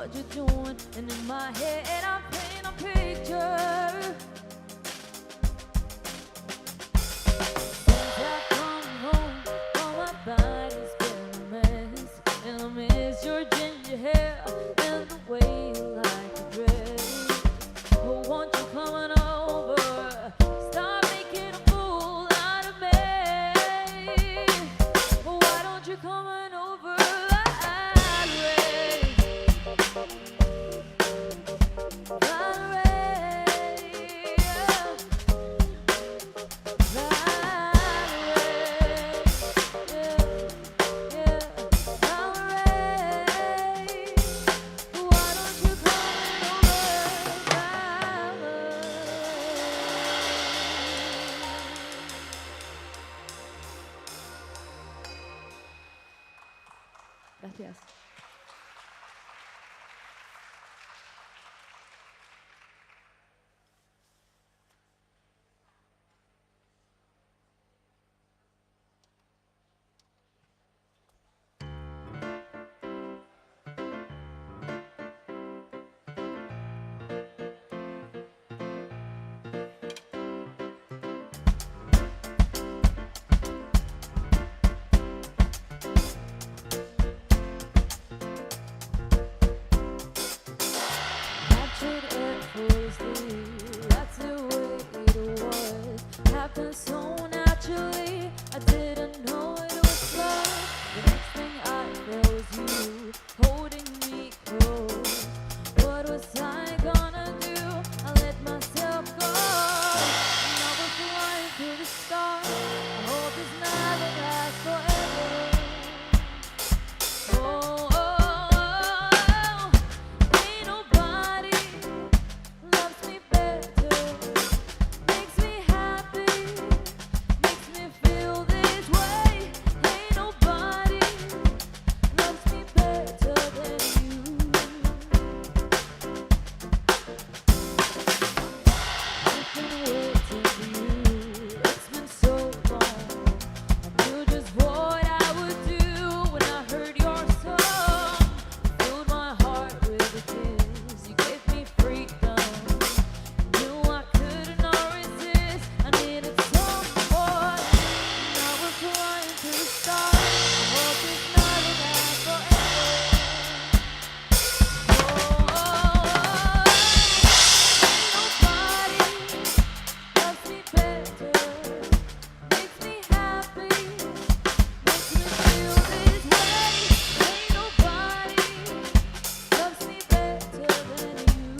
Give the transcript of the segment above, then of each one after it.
what you're doing, and in my head I'm painting a picture. Since I've come home, all my body's been a mess, and I miss your ginger hair and the way you like to dress. Oh, won't you come on over? Stop making a fool out of me. Oh, why don't you come on over? Gracias. That's the way it was. Happened so naturally, I didn't know it was love. The next thing I felt was you holding me close. What was I gonna do? I let myself go. And I was flying to the stars. I hope this never lasts forever. Oh, oh, oh, ain't nobody loves me better, makes me happy, makes me feel this way. Ain't nobody loves me better than you. I've been waiting for you, it's been so long. I knew just what I would do when I heard your song. Filled my heart with a kiss, you gave me freedom. Knew I could not resist, I needed someone. And I was flying to the stars. I hope this night will last forever. Oh, oh, oh, ain't nobody loves me better, makes me happy, makes me feel this way. Ain't nobody loves me better than you.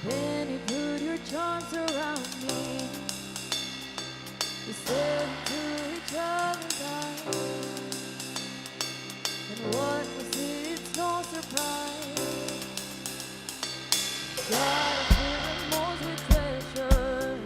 Then you put your charms around me. We said into each other's eyes, and what was it? It's no surprise. God, I feel the most with treasure.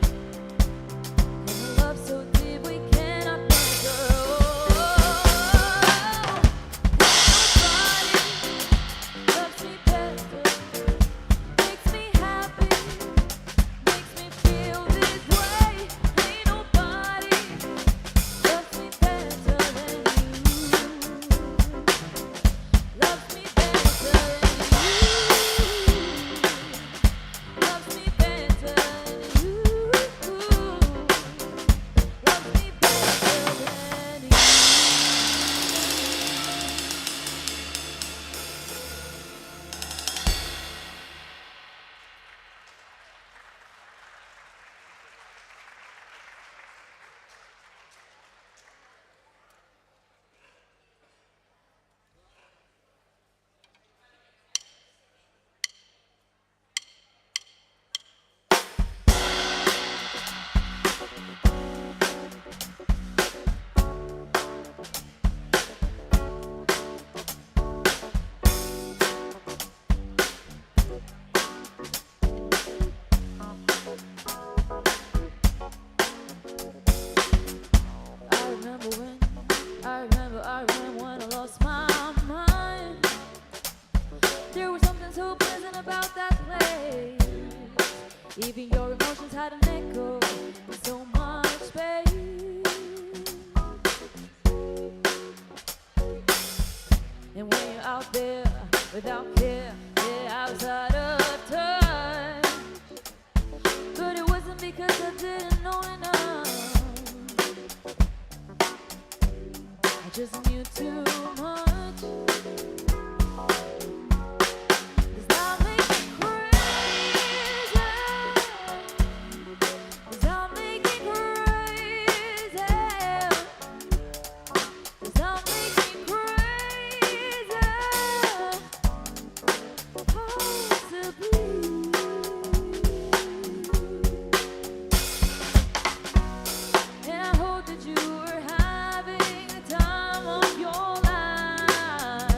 time when I lost my mind. There was something so pleasant about that place. Even your emotions had an echo in so much space. And when you're out there without care, yeah, I was out of touch. But it wasn't because I didn't know enough. I just knew too much. And I hope that you were having the time of your life.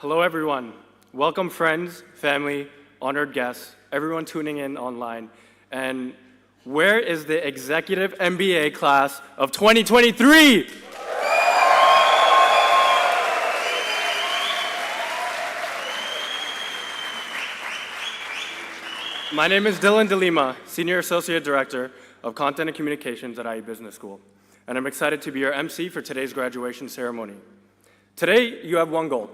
Hello, everyone. Welcome, friends, family, honored guests, everyone tuning in online. And where is the Executive MBA class of 2023? My name is Dylan DeLima, Senior Associate Director of Content and Communications at IE Business School, and I'm excited to be your MC for today's graduation ceremony. Today, you have one goal,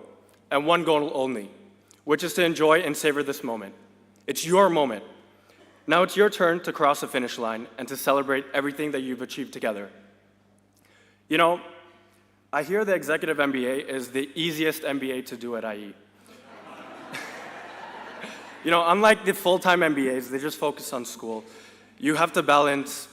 and one goal only, which is to enjoy and savor this moment. It's your moment. Now it's your turn to cross the finish line and to celebrate everything that you've achieved together. You know, I hear the Executive MBA is the easiest MBA to do at IE. You know, unlike the full-time MBAs, they just focus on school. You have to balance,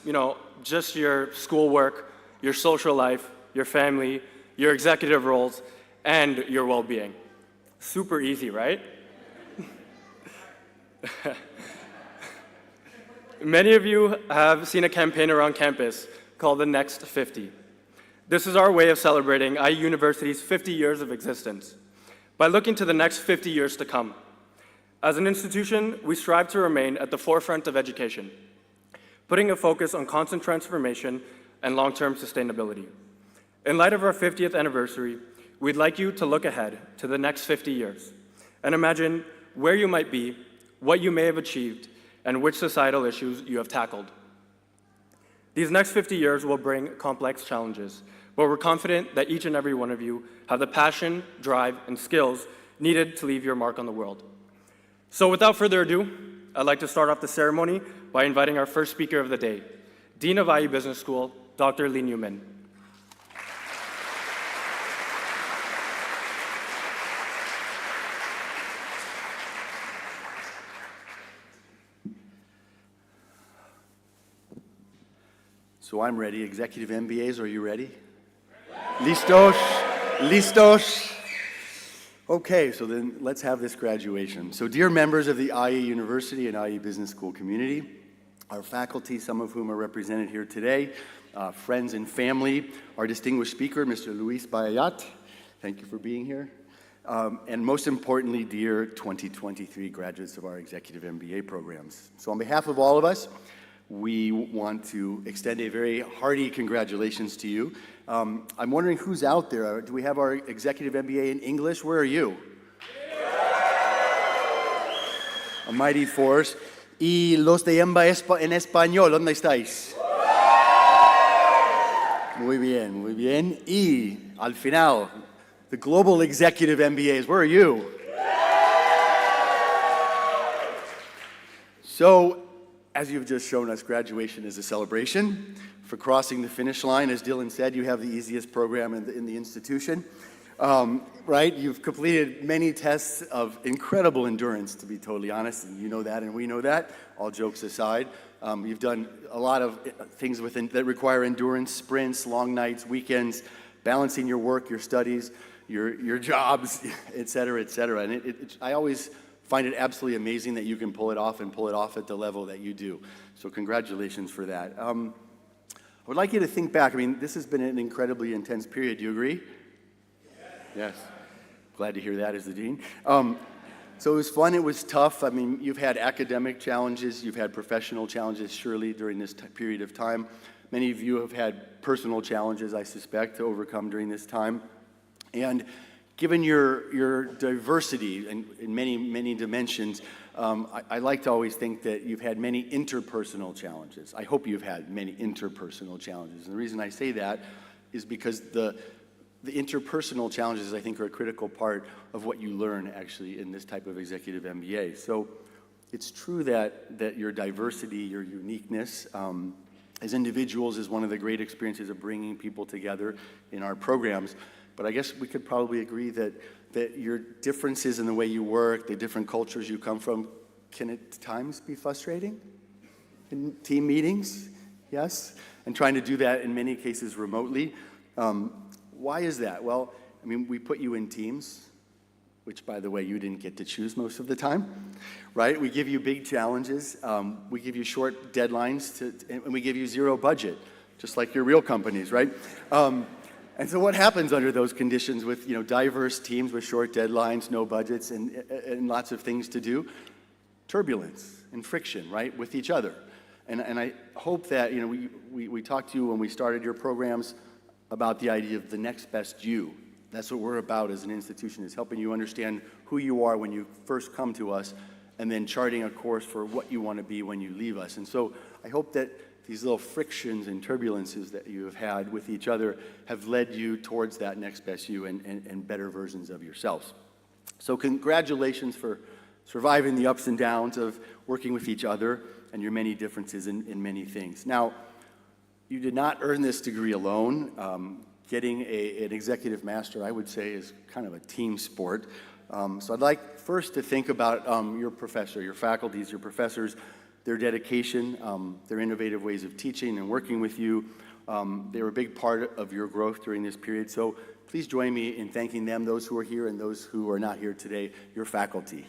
just your schoolwork, your social life, your family, your executive roles, and your well-being. Super easy, right? Many of you have seen a campaign around campus called the Next 50. This is our way of celebrating IE University's 50 years of existence by looking to the next 50 years to come. As an institution, we strive to remain at the forefront of education, putting a focus on constant transformation and long-term sustainability. In light of our 50th anniversary, we'd like you to look ahead to the next 50 years and imagine where you might be, what you may have achieved, and which societal issues you have tackled. These next 50 years will bring complex challenges, but we're confident that each and every one of you have the passion, drive, and skills needed to leave your mark on the world. So without further ado, I'd like to start off the ceremony by inviting our first speaker of the day, Dean of IE Business School, Dr. Lee Newman. So I'm ready. Executive MBAs, are you ready? Listos? Listos? Okay, so then let's have this graduation. So dear members of the IE University and IE Business School community, our faculty, some of whom are represented here today, friends and family, our distinguished speaker, Mr. Luis Bayat, thank you for being here. And most importantly, dear 2023 graduates of our Executive MBA programs. So on behalf of all of us, we want to extend a very hearty congratulations to you. I'm wondering who's out there. Do we have our Executive MBA in English? Where are you? A mighty force. Y los de EMBA en español, ¿dónde estáis? Muy bien, muy bien. Y al final, the Global Executive MBAs, where are you? So, as you've just shown us, graduation is a celebration. For crossing the finish line, as Dylan said, you have the easiest program in the institution, right? You've completed many tests of incredible endurance, to be totally honest, and you know that and we know that, all jokes aside. You've done a lot of things that require endurance, sprints, long nights, weekends, balancing your work, your studies, your jobs, et cetera, et cetera. And I always find it absolutely amazing that you can pull it off and pull it off at the level that you do. So congratulations for that. I would like you to think back. I mean, this has been an incredibly intense period. Do you agree? Yes. Glad to hear that as the dean. So it was fun. It was tough. I mean, you've had academic challenges. You've had professional challenges, surely, during this period of time. Many of you have had personal challenges, I suspect, to overcome during this time. And given your diversity in many, many dimensions, I like to always think that you've had many interpersonal challenges. I hope you've had many interpersonal challenges. And the reason I say that is because the interpersonal challenges, I think, are a critical part of what you learn, actually, in this type of Executive MBA. So it's true that your diversity, your uniqueness, as individuals is one of the great experiences of bringing people together in our programs. But I guess we could probably agree that your differences in the way you work, the different cultures you come from, can at times be frustrating in team meetings, yes? And trying to do that in many cases remotely. Why is that? Well, I mean, we put you in teams, which, by the way, you didn't get to choose most of the time, right? We give you big challenges. We give you short deadlines, and we give you zero budget, just like your real companies, right? And so what happens under those conditions with diverse teams with short deadlines, no budgets, and lots of things to do? Turbulence and friction, right, with each other. And I hope that we talked to you when we started your programs about the idea of the next best you. That's what we're about as an institution, is helping you understand who you are when you first come to us, and then charting a course for what you want to be when you leave us. And so I hope that these little frictions and turbulences that you have had with each other have led you towards that next best you and better versions of yourselves. So congratulations for surviving the ups and downs of working with each other and your many differences in many things. Now, you did not earn this degree alone. Getting an executive master, I would say, is kind of a team sport. So I'd like first to think about your professor, your faculties, your professors, their dedication, their innovative ways of teaching and working with you. They were a big part of your growth during this period. So please join me in thanking them, those who are here and those who are not here today, your faculty.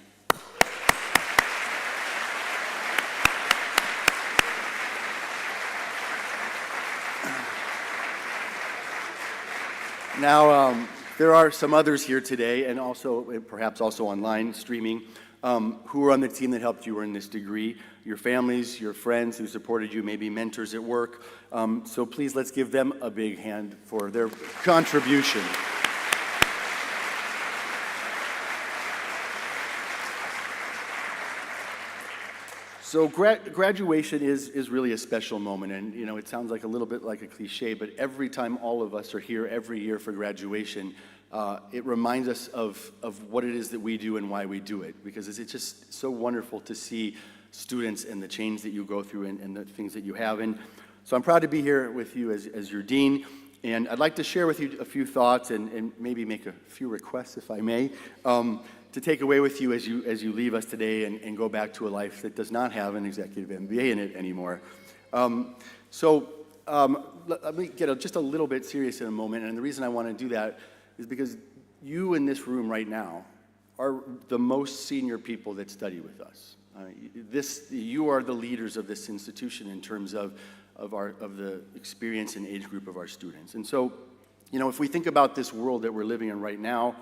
Now, there are some others here today, and also perhaps also online streaming, who are on the team that helped you earn this degree. Your families, your friends who supported you, maybe mentors at work. So please, let's give them a big hand for their contribution. So graduation is really a special moment, and it sounds like a little bit like a cliche, but every time all of us are here every year for graduation, it reminds us of what it is that we do and why we do it, because it's just so wonderful to see students and the change that you go through and the things that you have. And so I'm proud to be here with you as your dean, and I'd like to share with you a few thoughts and maybe make a few requests, if I may, to take away with you as you leave us today and go back to a life that does not have an executive MBA in it anymore. Let me get just a little bit serious in a moment, and the reason I want to do that is because you in this room right now are the most senior people that study with us. You are the leaders of this institution in terms of the experience and age group of our students. And so, if we think about this world that we're living in right now,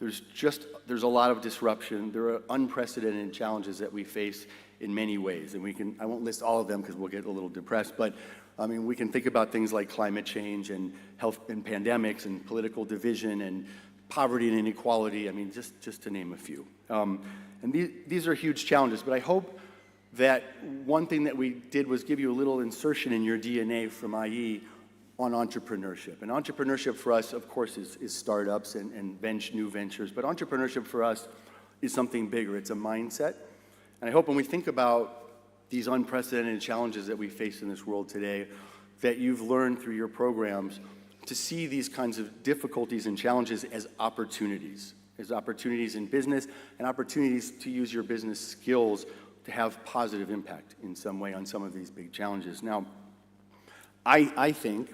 there's a lot of disruption. There are unprecedented challenges that we face in many ways, and I won't list all of them because we'll get a little depressed, but we can think about things like climate change and health and pandemics and political division and poverty and inequality, just to name a few. And these are huge challenges, but I hope that one thing that we did was give you a little insertion in your DNA from IE on entrepreneurship. And entrepreneurship for us, of course, is startups and new ventures, but entrepreneurship for us is something bigger. It's a mindset. And I hope when we think about these unprecedented challenges that we face in this world today, that you've learned through your programs to see these kinds of difficulties and challenges as opportunities in business and opportunities to use your business skills to have positive impact in some way on some of these big challenges. Now, I think,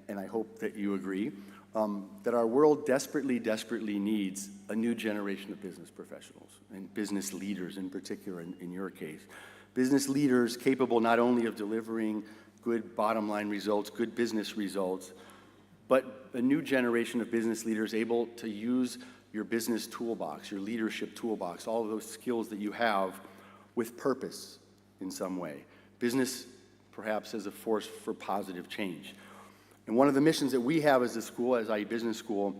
and I hope that you agree, that our world desperately, desperately needs a new generation of business professionals and business leaders in particular, in your case. Business leaders capable not only of delivering good bottom line results, good business results, but a new generation of business leaders able to use your business toolbox, your leadership toolbox, all of those skills that you have with purpose in some way. Business perhaps as a force for positive change. And one of the missions that we have as a school, as IE Business School,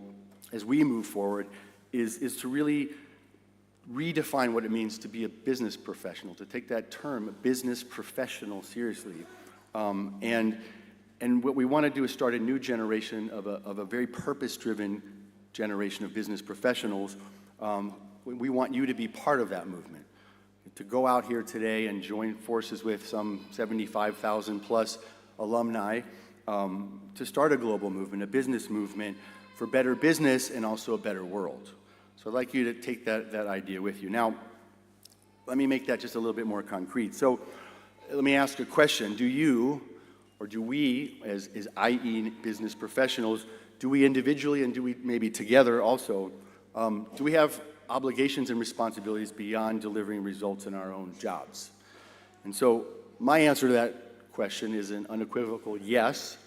as we move forward, is to really redefine what it means to be a business professional, to take that term, business professional, seriously. And what we want to do is start a new generation of a very purpose-driven generation of business professionals. We want you to be part of that movement, to go out here today and join forces with some 75,000 plus alumni to start a global movement, a business movement for better business and also a better world. So I'd like you to take that idea with you. Now, let me make that just a little bit more concrete. So let me ask a question. Do you, or do we, as IE business professionals, do we individually and do we maybe together also, do we have obligations and responsibilities beyond delivering results in our own jobs? And so my answer to that question is an unequivocal yes.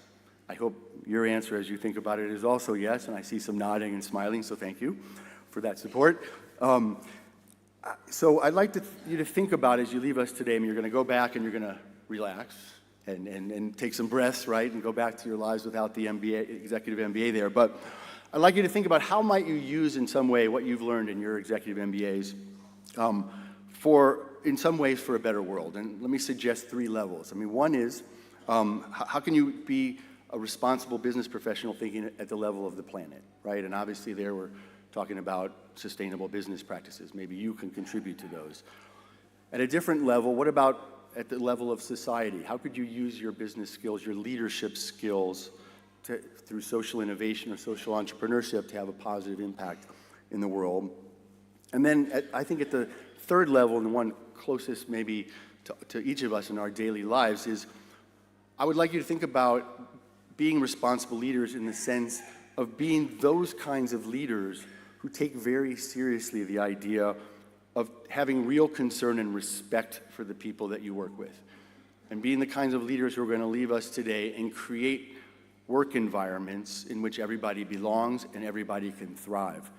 I hope your answer as you think about it is also yes, and I see some nodding and smiling, so thank you for that support. So I'd like you to think about as you leave us today, I mean, you're going to go back and you're going to relax and take some breaths, right, and go back to your lives without the MBA, executive MBA there. But I'd like you to think about how might you use in some way what you've learned in your executive MBAs in some ways for a better world. And let me suggest 3 levels. I mean, one is how can you be a responsible business professional thinking at the level of the planet, right? And obviously there we're talking about sustainable business practices. Maybe you can contribute to those. At a different level, what about at the level of society? How could you use your business skills, your leadership skills, through social innovation or social entrepreneurship to have a positive impact in the world? And then I think at the third level, and the one closest maybe to each of us in our daily lives, is I would like you to think about being responsible leaders in the sense of being those kinds of leaders who take very seriously the idea of having real concern and respect for the people that you work with, and being the kinds of leaders who are going to leave us today and create work environments in which everybody belongs and everybody can thrive.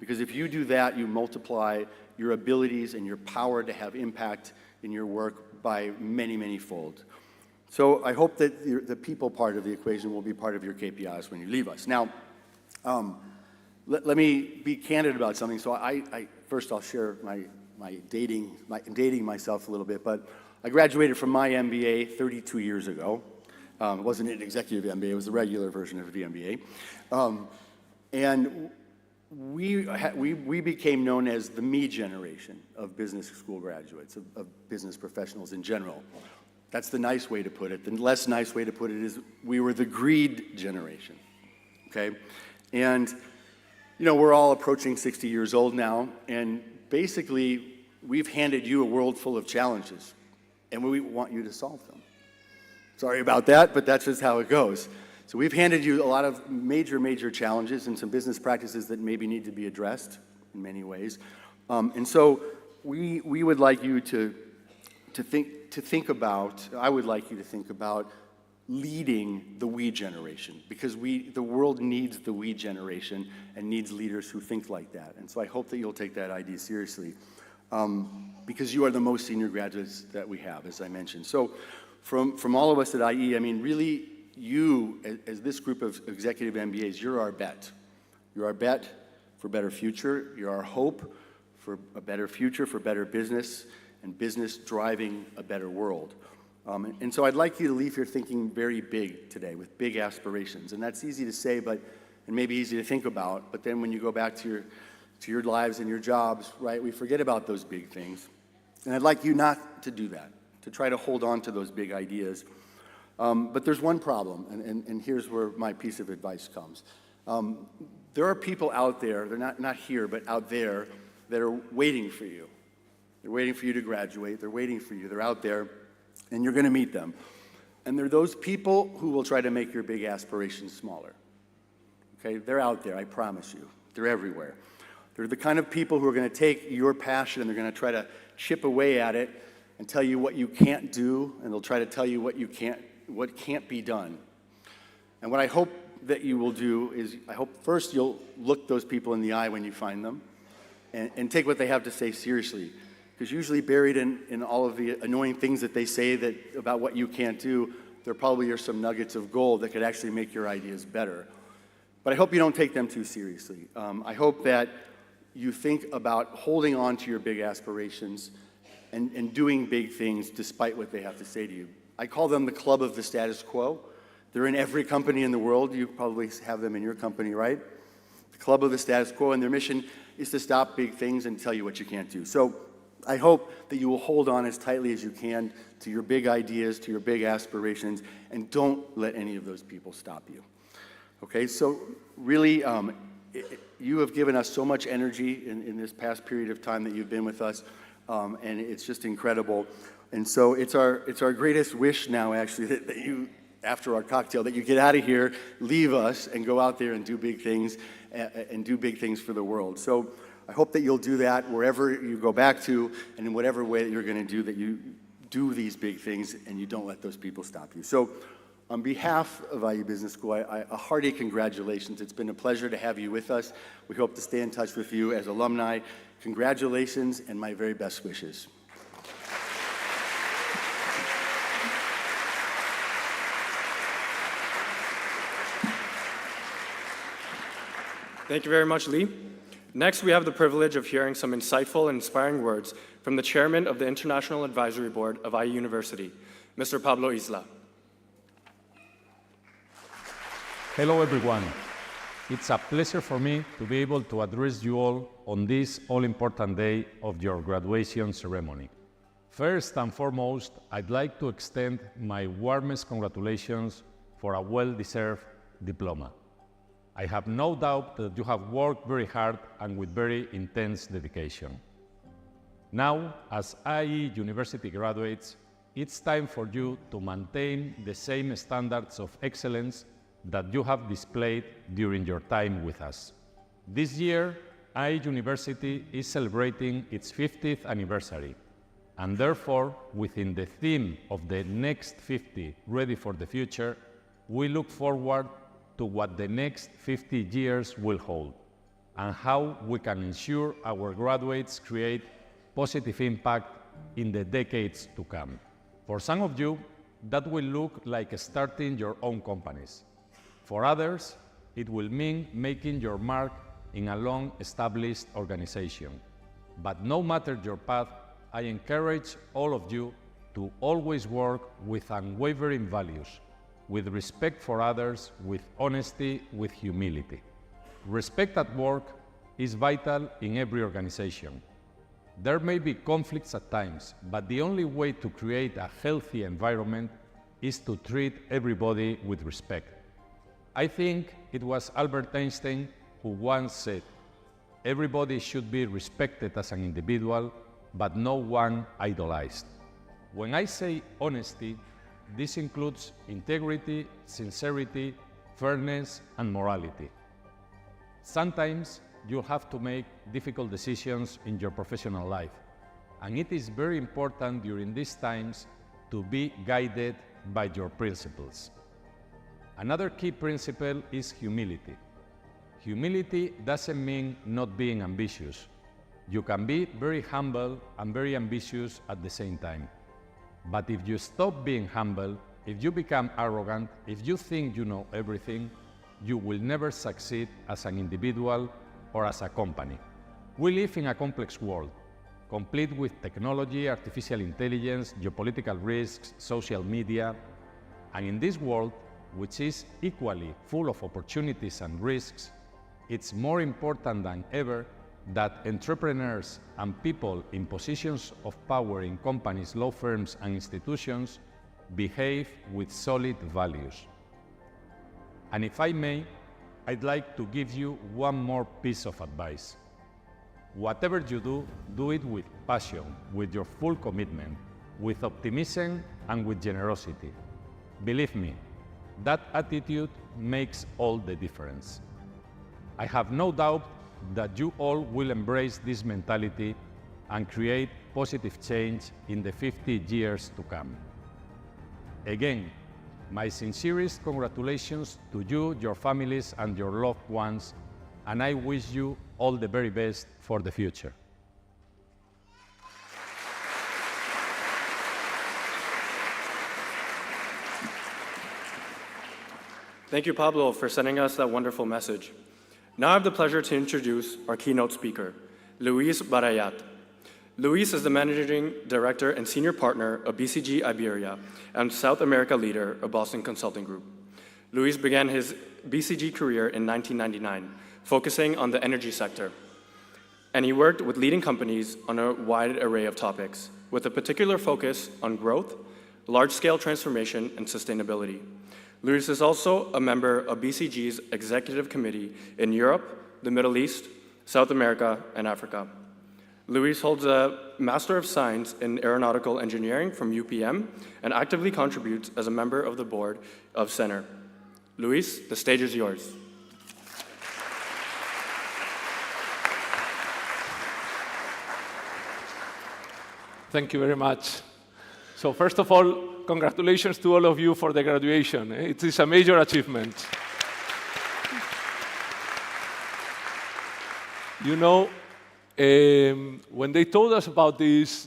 Because if you do that, you multiply your abilities and your power to have impact in your work by many, many fold. So I hope that the people part of the equation will be part of your KPIs when you leave us. Now, let me be candid about something. So first I'll share my dating myself a little bit, but I graduated from my MBA 32 years ago. It wasn't an executive MBA, it was the regular version of the MBA. And we became known as the me generation of business school graduates, of business professionals in general. That's the nice way to put it. The less nice way to put it is we were the greed generation, okay? And, you know, we're all approaching 60 years old now, and basically we've handed you a world full of challenges, and we want you to solve them. Sorry about that, but that's just how it goes. So we've handed you a lot of major challenges and some business practices that maybe need to be addressed in many ways. And so we would like you to think about, I would like you to think about leading the we generation, because the world needs the we generation and needs leaders who think like that. And so I hope that you'll take that idea seriously, because you are the most senior graduates that we have, as I mentioned. So from all of us at IE, I mean, really, you, as this group of executive MBAs, you're our bet. You're our bet for a better future. You're our hope for a better future, for better business, and business driving a better world. And so I'd like you to leave here thinking very big today, with big aspirations. And that's easy to say, and maybe easy to think about, but then when you go back to your lives and your jobs, right, we forget about those big things. And I'd like you not to do that, to try to hold on to those big ideas. But there's one problem, and here's where my piece of advice comes. There are people out there, they're not here, but out there, that are waiting for you. They're waiting for you to graduate. They're waiting for you. They're out there, and you're going to meet them. And they're those people who will try to make your big aspirations smaller. Okay? They're out there, I promise you. They're everywhere. They're the kind of people who are going to take your passion and they're going to try to chip away at it and tell you what you can't do, and they'll try to tell you what can't be done. And what I hope that you will do is, I hope first you'll look those people in the eye when you find them and take what they have to say seriously. Because usually buried in all of the annoying things that they say about what you can't do, there probably are some nuggets of gold that could actually make your ideas better. But I hope you don't take them too seriously. I hope that you think about holding on to your big aspirations and doing big things despite what they have to say to you. I call them the club of the status quo. They're in every company in the world. You probably have them in your company, right? The club of the status quo, and their mission is to stop big things and tell you what you can't do. So I hope that you will hold on as tightly as you can to your big ideas, to your big aspirations, and don't let any of those people stop you. Okay, so really, you have given us so much energy in this past period of time that you've been with us, and it's just incredible. And so it's our greatest wish now, actually, that you, after our cocktail, that you get out of here, leave us, and go out there and do big things, and do big things for the world. So I hope that you'll do that wherever you go back to, and in whatever way that you're going to do, that you do these big things and you don't let those people stop you. So On behalf of IU Business School, a hearty congratulations. It's been a pleasure to have you with us. We hope to stay in touch with you as alumni. Congratulations and my very best wishes. Thank you very much, Lee. Next, we have the privilege of hearing some insightful and inspiring words from the chairman of the International Advisory Board of IU University, Mr. Pablo Isla. Hello, everyone. It's a pleasure for me to be able to address you all on this all-important day of your graduation ceremony. First and foremost, I'd like to extend my warmest congratulations for a well-deserved diploma. I have no doubt that you have worked very hard and with very intense dedication. Now, as IE University graduates, it's time for you to maintain the same standards of excellence that you have displayed during your time with us. This year, IE University is celebrating its 50th anniversary, and therefore, within the theme of the next 50 ready for the future, we look forward to what the next 50 years will hold, and how we can ensure our graduates create positive impact in the decades to come. For some of you, that will look like starting your own companies. For others, it will mean making your mark in a long-established organization. But no matter your path, I encourage all of you to always work with unwavering values, with respect for others, with honesty, with humility. Respect at work is vital in every organization. There may be conflicts at times, but the only way to create a healthy environment is to treat everybody with respect. I think it was Albert Einstein who once said, "Everybody should be respected as an individual, but no one idolized." When I say honesty, this includes integrity, sincerity, fairness, and morality. Sometimes you'll have to make difficult decisions in your professional life, and it is very important during these times to be guided by your principles. Another key principle is humility. Humility doesn't mean not being ambitious. You can be very humble and very ambitious at the same time. But if you stop being humble, if you become arrogant, if you think you know everything, you will never succeed as an individual or as a company. We live in a complex world, complete with technology, artificial intelligence, geopolitical risks, social media. And in this world, which is equally full of opportunities and risks, it's more important than ever that entrepreneurs and people in positions of power in companies, law firms, and institutions behave with solid values. And if I may, I'd like to give you one more piece of advice. Whatever you do, do it with passion, with your full commitment, with optimism, and with generosity. Believe me, that attitude makes all the difference. I have no doubt that you all will embrace this mentality and create positive change in the 50 years to come. Again, my sincerest congratulations to you, your families, and your loved ones, and I wish you all the very best for the future. Thank you, Pablo, for sending us that wonderful message. Now I have the pleasure to introduce our keynote speaker, Luis Barayat. Luis is the Managing Director and Senior Partner of BCG Iberia and South America leader of Boston Consulting Group. Luis began his BCG career in 1999, focusing on the energy sector. And he worked with leading companies on a wide array of topics, with a particular focus on growth, large-scale transformation, and sustainability. Luis is also a member of BCG's Executive Committee in Europe, the Middle East, South America, and Africa. Luis holds a Master of Science in Aeronautical Engineering from UPM and actively contributes as a member of the board of CENER. Luis, the stage is yours. Thank you very much. So first of all, congratulations to all of you for the graduation. It is a major achievement. You know, when they told us about this,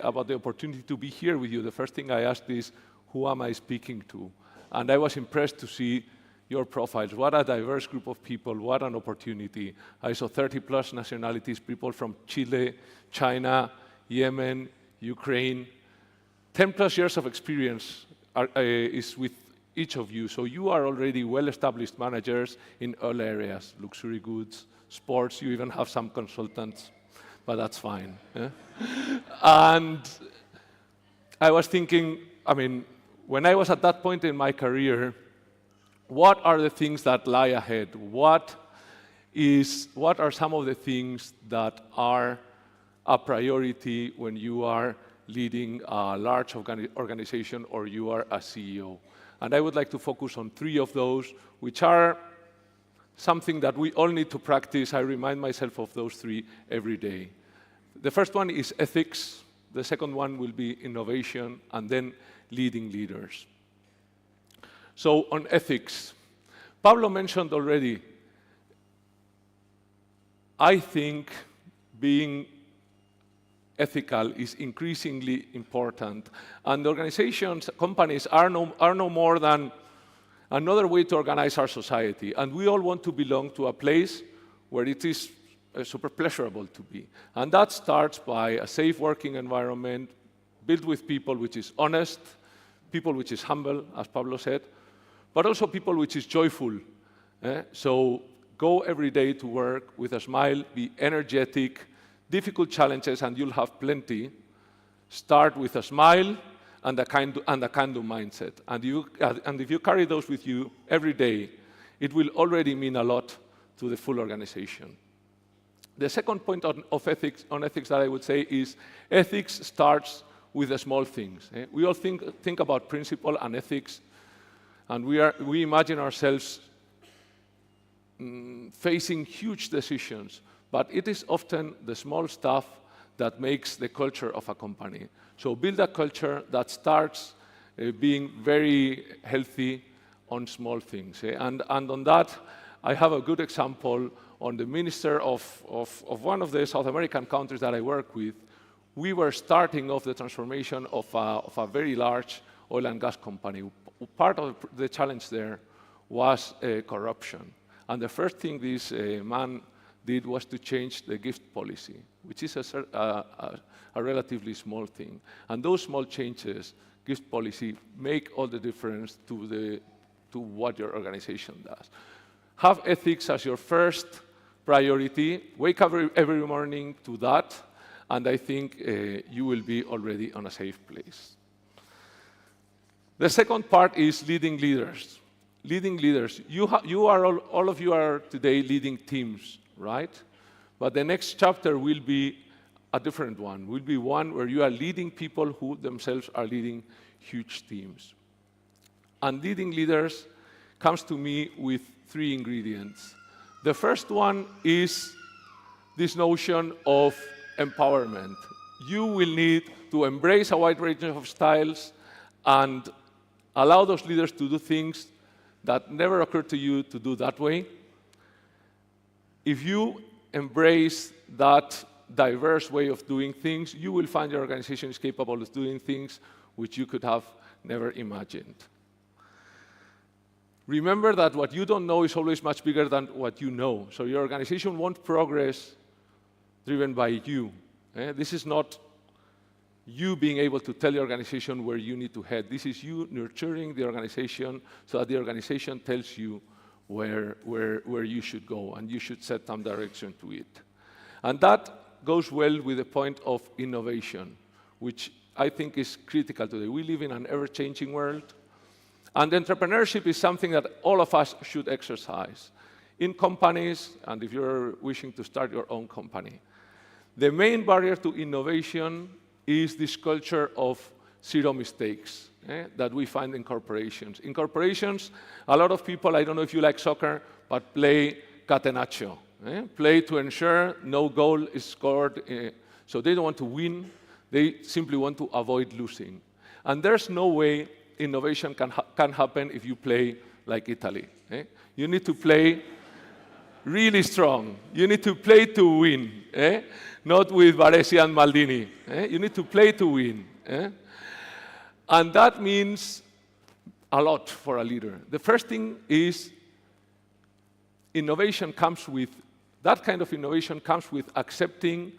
about the opportunity to be here with you, the first thing I asked is, who am I speaking to? And I was impressed to see your profiles. What a diverse group of people, what an opportunity. I saw 30+ nationalities, people from Chile, China, Yemen, Ukraine. 10+ years of experience is with each of you. So you are already well-established managers in all areas, luxury goods, sports, you even have some consultants, but that's fine. And I was thinking, I mean, when I was at that point in my career, what are the things that lie ahead? What are some of the things that are a priority when you are leading a large organization or you are a CEO? And I would like to focus on 3 of those, which are something that we all need to practice. I remind myself of those 3 every day. The first one is ethics. The second one will be innovation, and then leading leaders. So on ethics, Pablo mentioned already, I think being ethical is increasingly important, and organizations, companies are no more than another way to organize our society, and we all want to belong to a place where it is super pleasurable to be. And that starts by a safe working environment, built with people which is honest, people which is humble, as Pablo said, but also people which is joyful. So go every day to work with a smile, be energetic, difficult challenges, and you'll have plenty. Start with a smile and a can-do mindset. And if you carry those with you every day, it will already mean a lot to the full organization. The second point on ethics that I would say is ethics starts with the small things. We all think about principle and ethics, and we imagine ourselves facing huge decisions, but it is often the small stuff that makes the culture of a company. So build a culture that starts being very healthy on small things. And on that, I have a good example on the minister of one of the South American countries that I work with. We were starting off the transformation of a very large oil and gas company. Part of the challenge there was corruption. And the first thing this man did was to change the gift policy, which is a relatively small thing. And those small changes, gift policy, make all the difference to what your organization does. Have ethics as your first priority. Wake up every morning to that, and I think you will be already on a safe place. The second part is leading leaders. Leading leaders. All of you are today leading teams, right? But the next chapter will be a different one. Will be one where you are leading people who themselves are leading huge teams. And leading leaders comes to me with 3 ingredients. The first one is this notion of empowerment. You will need to embrace a wide range of styles and allow those leaders to do things that never occurred to you to do that way. If you embrace that diverse way of doing things, you will find your organization is capable of doing things which you could have never imagined. Remember that what you don't know is always much bigger than what you know. So your organization won't progress driven by you. This is not you being able to tell the organization where you need to head. This is you nurturing the organization so that the organization tells you where you should go, and you should set some direction to it. And that goes well with the point of innovation, which I think is critical today. We live in an ever-changing world, and entrepreneurship is something that all of us should exercise in companies, and if you're wishing to start your own company. The main barrier to innovation is this culture of 0 mistakes that we find in corporations. In corporations, a lot of people, I don't know if you like soccer, but play catenaccio. Play to ensure no goal is scored. So they don't want to win. They simply want to avoid losing. And there's no way innovation can happen if you play like Italy. You need to play really strong. You need to play to win, not with Baresi and Maldini. You need to play to win. And that means a lot for a leader. The first thing is innovation comes with, that kind of innovation comes with accepting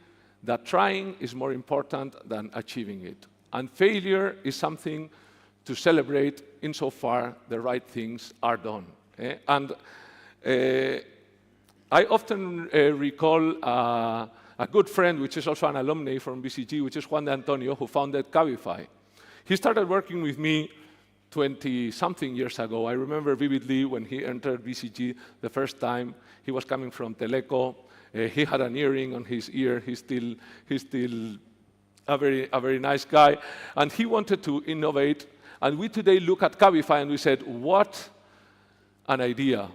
that trying is more important than achieving it. And failure is something to celebrate insofar the right things are done. And I often recall a good friend, which is also an alumni from BCG, which is Juan de Antonio, who founded Cabify. He started working with me 20-something years ago. I remember vividly when he entered BCG the first time. He was coming from Teleco. He had an earring on his ear. He's still a very nice guy. And he wanted to innovate. And we today look at Cabify and we said, what an idea.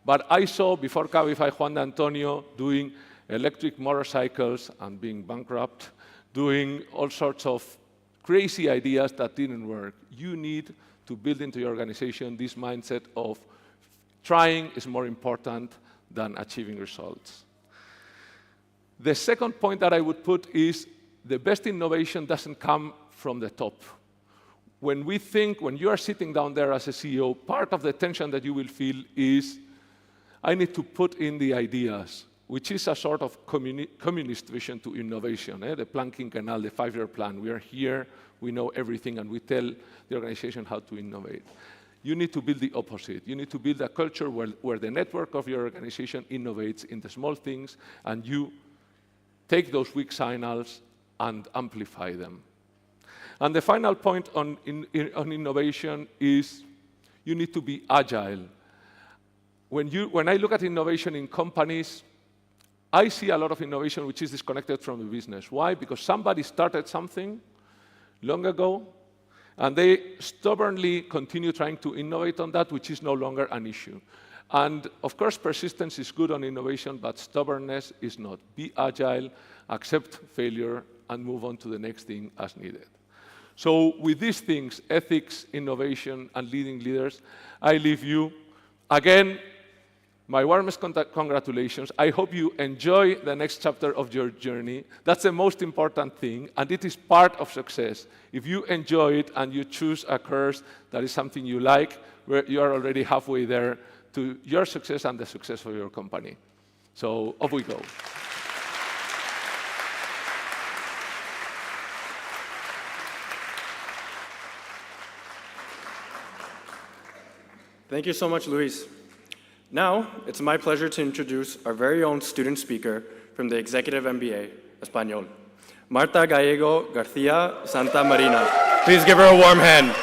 But I saw before Cabify Juan de Antonio doing electric motorcycles and being bankrupt, doing all sorts of crazy ideas that didn't work. You need to build into your organization this mindset of trying is more important than achieving results. The second point that I would put is the best innovation doesn't come from the top. When you are sitting down there as a CEO, part of the tension that you will feel is, I need to put in the ideas, which is a sort of communist vision to innovation, the plan quinquenal, the 5-year plan. We are here, we know everything, and we tell the organization how to innovate. You need to build the opposite. You need to build a culture where the network of your organization innovates in the small things, and you take those weak signals and amplify them. And the final point on innovation is you need to be agile. When I look at innovation in companies, I see a lot of innovation which is disconnected from the business. Why? Because somebody started something long ago, and they stubbornly continue trying to innovate on that, which is no longer an issue. And of course, persistence is good on innovation, but stubbornness is not. Be agile, accept failure, and move on to the next thing as needed. So with these things, ethics, innovation, and leading leaders, I leave you. Again, my warmest congratulations. I hope you enjoy the next chapter of your journey. That's the most important thing, and it is part of success. If you enjoy it and you choose a course that is something you like, you are already halfway there to your success and the success of your company. So off we go. Thank you so much, Luis. Now, it's my pleasure to introduce our very own student speaker from the Executive MBA, Español, Marta Gallego Garcia Santa Marina. Please give her a warm hand.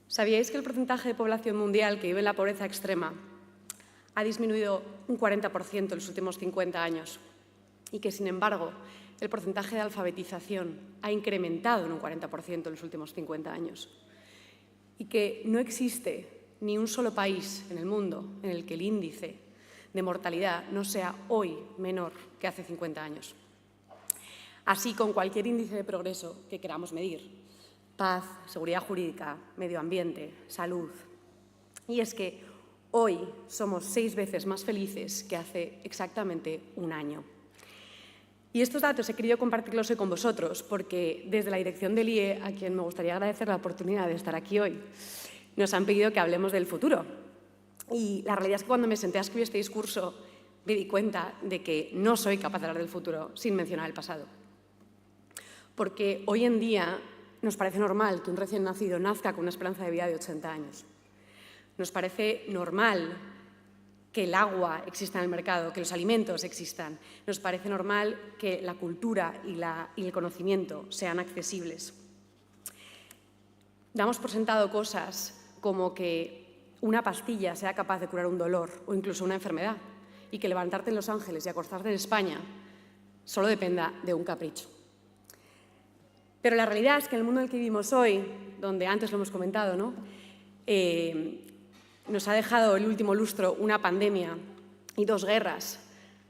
¿Sabíais que el porcentaje de población mundial que vive en la pobreza extrema ha disminuido un 40% en los últimos 50 años? Y que, sin embargo, el porcentaje de alfabetización ha incrementado en un 40% en los últimos 50 años. Y que no existe ni un solo país en el mundo en el que el índice de mortalidad no sea hoy menor que hace 50 años. Así con cualquier índice de progreso que queramos medir. Paz, seguridad jurídica, medio ambiente, salud. Y es que hoy somos 6 veces más felices que hace exactamente un año. Y estos datos he querido compartirlos hoy con vosotros porque desde la dirección del IE, a quien me gustaría agradecer la oportunidad de estar aquí hoy, nos han pedido que hablemos del futuro. Y la realidad es que cuando me senté a escribir este discurso me di cuenta de que no soy capaz de hablar del futuro sin mencionar el pasado. Porque hoy en día nos parece normal que un recién nacido nazca con una esperanza de vida de 80 años. Nos parece normal que el agua exista en el mercado, que los alimentos existan. Nos parece normal que la cultura y el conocimiento sean accesibles. Damos por sentado cosas como que una pastilla sea capaz de curar un dolor o incluso una enfermedad y que levantarte en Los Ángeles y acostarte en España solo dependa de un capricho. Pero la realidad es que en el mundo en el que vivimos hoy, donde antes lo hemos comentado, ¿no? Nos ha dejado el último lustro una pandemia y 2 guerras,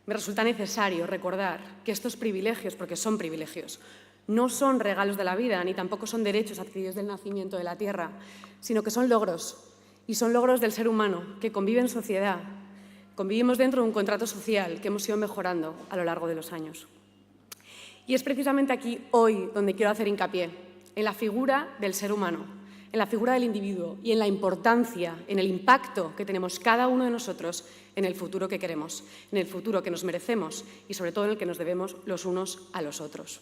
me resulta necesario recordar que estos privilegios, porque son privilegios, no son regalos de la vida, ni tampoco son derechos adquiridos del nacimiento de la tierra, sino que son logros, y son logros del ser humano, que convive en sociedad. Convivimos dentro de un contrato social que hemos ido mejorando a lo largo de los años. Y es precisamente aquí, hoy, donde quiero hacer hincapié, en la figura del ser humano, en la figura del individuo y en la importancia, en el impacto que tenemos cada uno de nosotros en el futuro que queremos, en el futuro que nos merecemos y sobre todo en el que nos debemos los unos a los otros.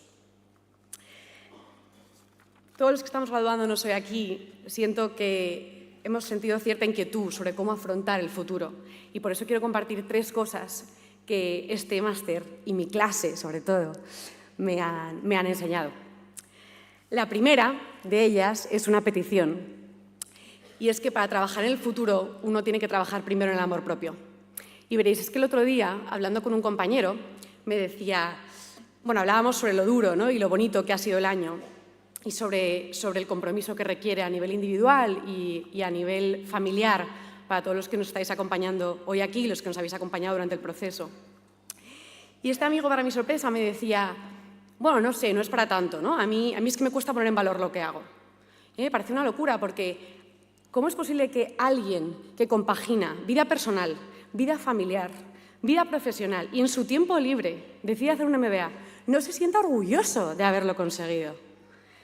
Todos los que estamos graduándonos hoy aquí, siento que hemos sentido cierta inquietud sobre cómo afrontar el futuro y por eso quiero compartir 3 cosas que este máster y mi clase, sobre todo, me han enseñado. La primera de ellas es una petición, y es que para trabajar en el futuro uno tiene que trabajar primero en el amor propio. Y veréis, es que el otro día, hablando con un compañero, me decía, bueno, hablábamos sobre lo duro, ¿no? Y lo bonito que ha sido el año, y sobre el compromiso que requiere a nivel individual y a nivel familiar para todos los que nos estáis acompañando hoy aquí, los que nos habéis acompañado durante el proceso. Y este amigo, para mi sorpresa, me decía, bueno, no sé, no es para tanto, ¿no? A mí es que me cuesta poner en valor lo que hago. Me parece una locura porque ¿cómo es posible que alguien que compagina vida personal, vida familiar, vida profesional y en su tiempo libre decida hacer un MBA no se sienta orgulloso de haberlo conseguido?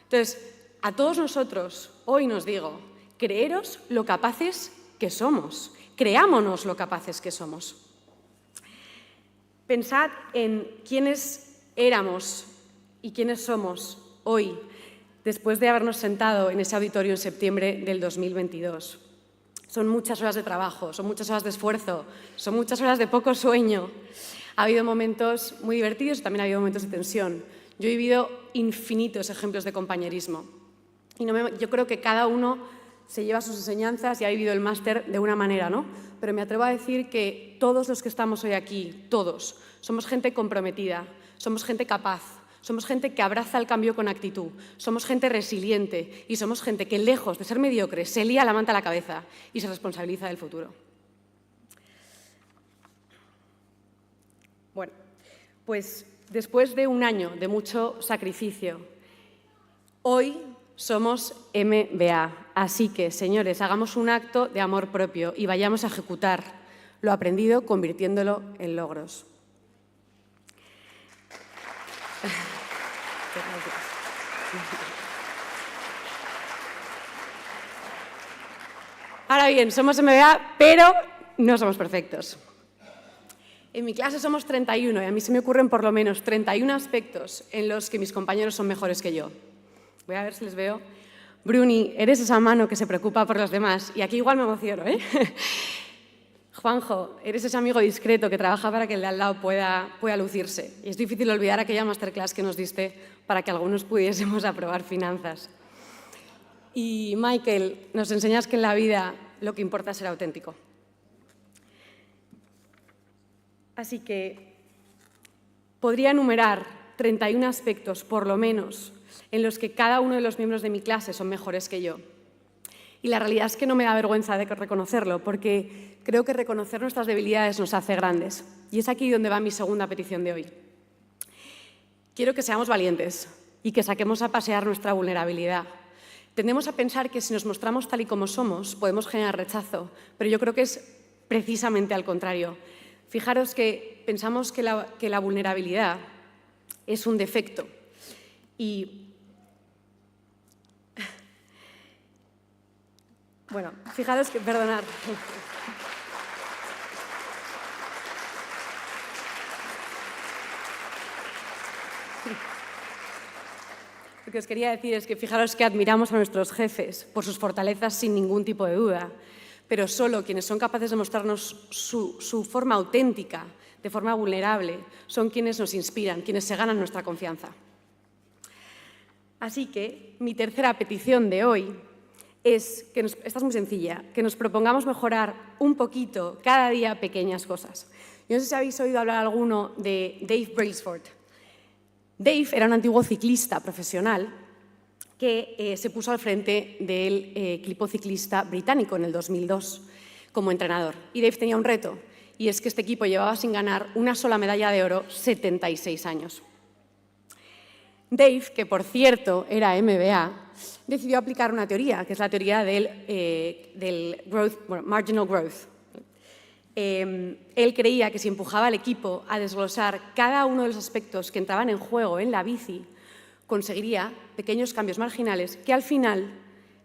Entonces, a todos nosotros hoy nos digo, creeros lo capaces que somos, creámonos lo capaces que somos. Pensad en quiénes éramos y quiénes somos hoy, después de habernos sentado en ese auditorio en septiembre del 2022. Son muchas horas de trabajo, son muchas horas de esfuerzo, son muchas horas de poco sueño. Ha habido momentos muy divertidos y también ha habido momentos de tensión. Yo he vivido infinitos ejemplos de compañerismo y yo creo que cada uno se lleva sus enseñanzas y ha vivido el máster de una manera, ¿no? Pero me atrevo a decir que todos los que estamos hoy aquí, todos, somos gente comprometida, somos gente capaz, somos gente que abraza el cambio con actitud, somos gente resiliente y somos gente que, lejos de ser mediocre, se lía la manta a la cabeza y se responsabiliza del futuro. Bueno, pues después de un año de mucho sacrificio, hoy somos EMBA. Así que, señores, hagamos un acto de amor propio y vayamos a ejecutar lo aprendido convirtiéndolo en logros. Ahora bien, somos MBA, pero no somos perfectos. En mi clase somos 31 y a mí se me ocurren por lo menos 31 aspectos en los que mis compañeros son mejores que yo. Voy a ver si les veo. Bruni, eres esa mano que se preocupa por los demás. Y aquí igual me emociono, ¿eh? Juanjo, eres ese amigo discreto que trabaja para que el de al lado pueda lucirse. Y es difícil olvidar aquella masterclass que nos diste para que algunos pudiésemos aprobar finanzas. Y Michael, nos enseñas que en la vida lo que importa es ser auténtico. Así que podría enumerar 31 aspectos, por lo menos, en los que cada uno de los miembros de mi clase son mejores que yo. Y la realidad es que no me da vergüenza de reconocerlo, porque creo que reconocer nuestras debilidades nos hace grandes. Y es aquí donde va mi segunda petición de hoy. Quiero que seamos valientes y que saquemos a pasear nuestra vulnerabilidad. Tendemos a pensar que si nos mostramos tal y como somos, podemos generar rechazo, pero yo creo que es precisamente al contrario. Fijaros que pensamos que la vulnerabilidad es un defecto y bueno, fijaros que, perdonad. Lo que os quería decir es que fijaros que admiramos a nuestros jefes por sus fortalezas sin ningún tipo de duda, pero solo quienes son capaces de mostrarnos su forma auténtica, de forma vulnerable, son quienes nos inspiran, quienes se ganan nuestra confianza. Así que mi tercera petición de hoy es, esta es muy sencilla, que nos propongamos mejorar un poquito cada día pequeñas cosas. Yo no sé si habéis oído hablar alguno de Dave Brailsford. Dave era un antiguo ciclista profesional que se puso al frente del equipo ciclista británico en el 2002 como entrenador. Y Dave tenía un reto, y es que este equipo llevaba sin ganar una sola medalla de oro 76 años. Dave, que por cierto era EMBA, decidió aplicar una teoría, que es la teoría del marginal growth. Él creía que si empujaba al equipo a desglosar cada uno de los aspectos que entraban en juego en la bici, conseguiría pequeños cambios marginales que al final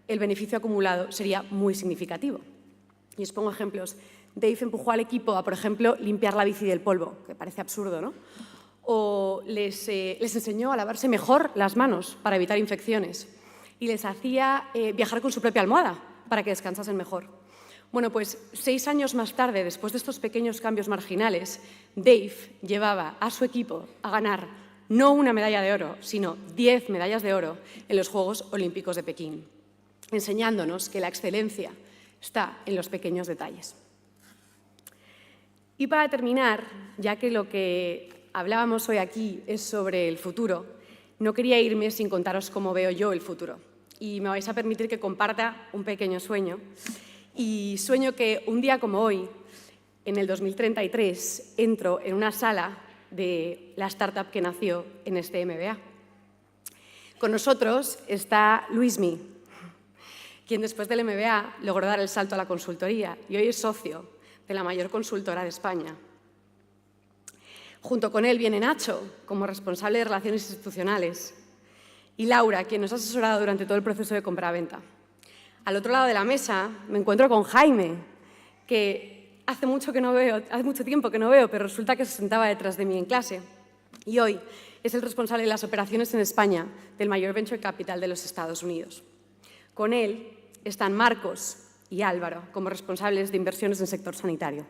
el beneficio acumulado sería muy significativo. Y os pongo ejemplos. Dave empujó al equipo a, por ejemplo, limpiar la bici del polvo, que parece absurdo, ¿no? O les enseñó a lavarse mejor las manos para evitar infecciones y les hacía viajar con su propia almohada para que descansasen mejor. Bueno, pues 6 años más tarde, después de estos pequeños cambios marginales, Dave llevaba a su equipo a ganar no una medalla de oro, sino 10 medallas de oro en los Juegos Olímpicos de Pekín, enseñándonos que la excelencia está en los pequeños detalles. Y para terminar, ya que lo que hablábamos hoy aquí es sobre el futuro, no quería irme sin contaros cómo veo yo el futuro. Y me vais a permitir que comparta un pequeño sueño. Y sueño que un día como hoy, en el 2033, entro en una sala de la startup que nació en este EMBA. Con nosotros está Luismi, quien después del EMBA logró dar el salto a la consultoría y hoy es socio de la mayor consultora de España. Junto con él viene Nacho, como responsable de Relaciones Institucionales, y Laura, quien nos ha asesorado durante todo el proceso de compra-venta. Al otro lado de la mesa me encuentro con Jaime, que hace mucho tiempo que no veo, pero resulta que se sentaba detrás de mí en clase. Y hoy es el responsable de las operaciones en España del mayor venture capital de los Estados Unidos. Con él están Marcos y Álvaro como responsables de inversiones en el sector sanitario.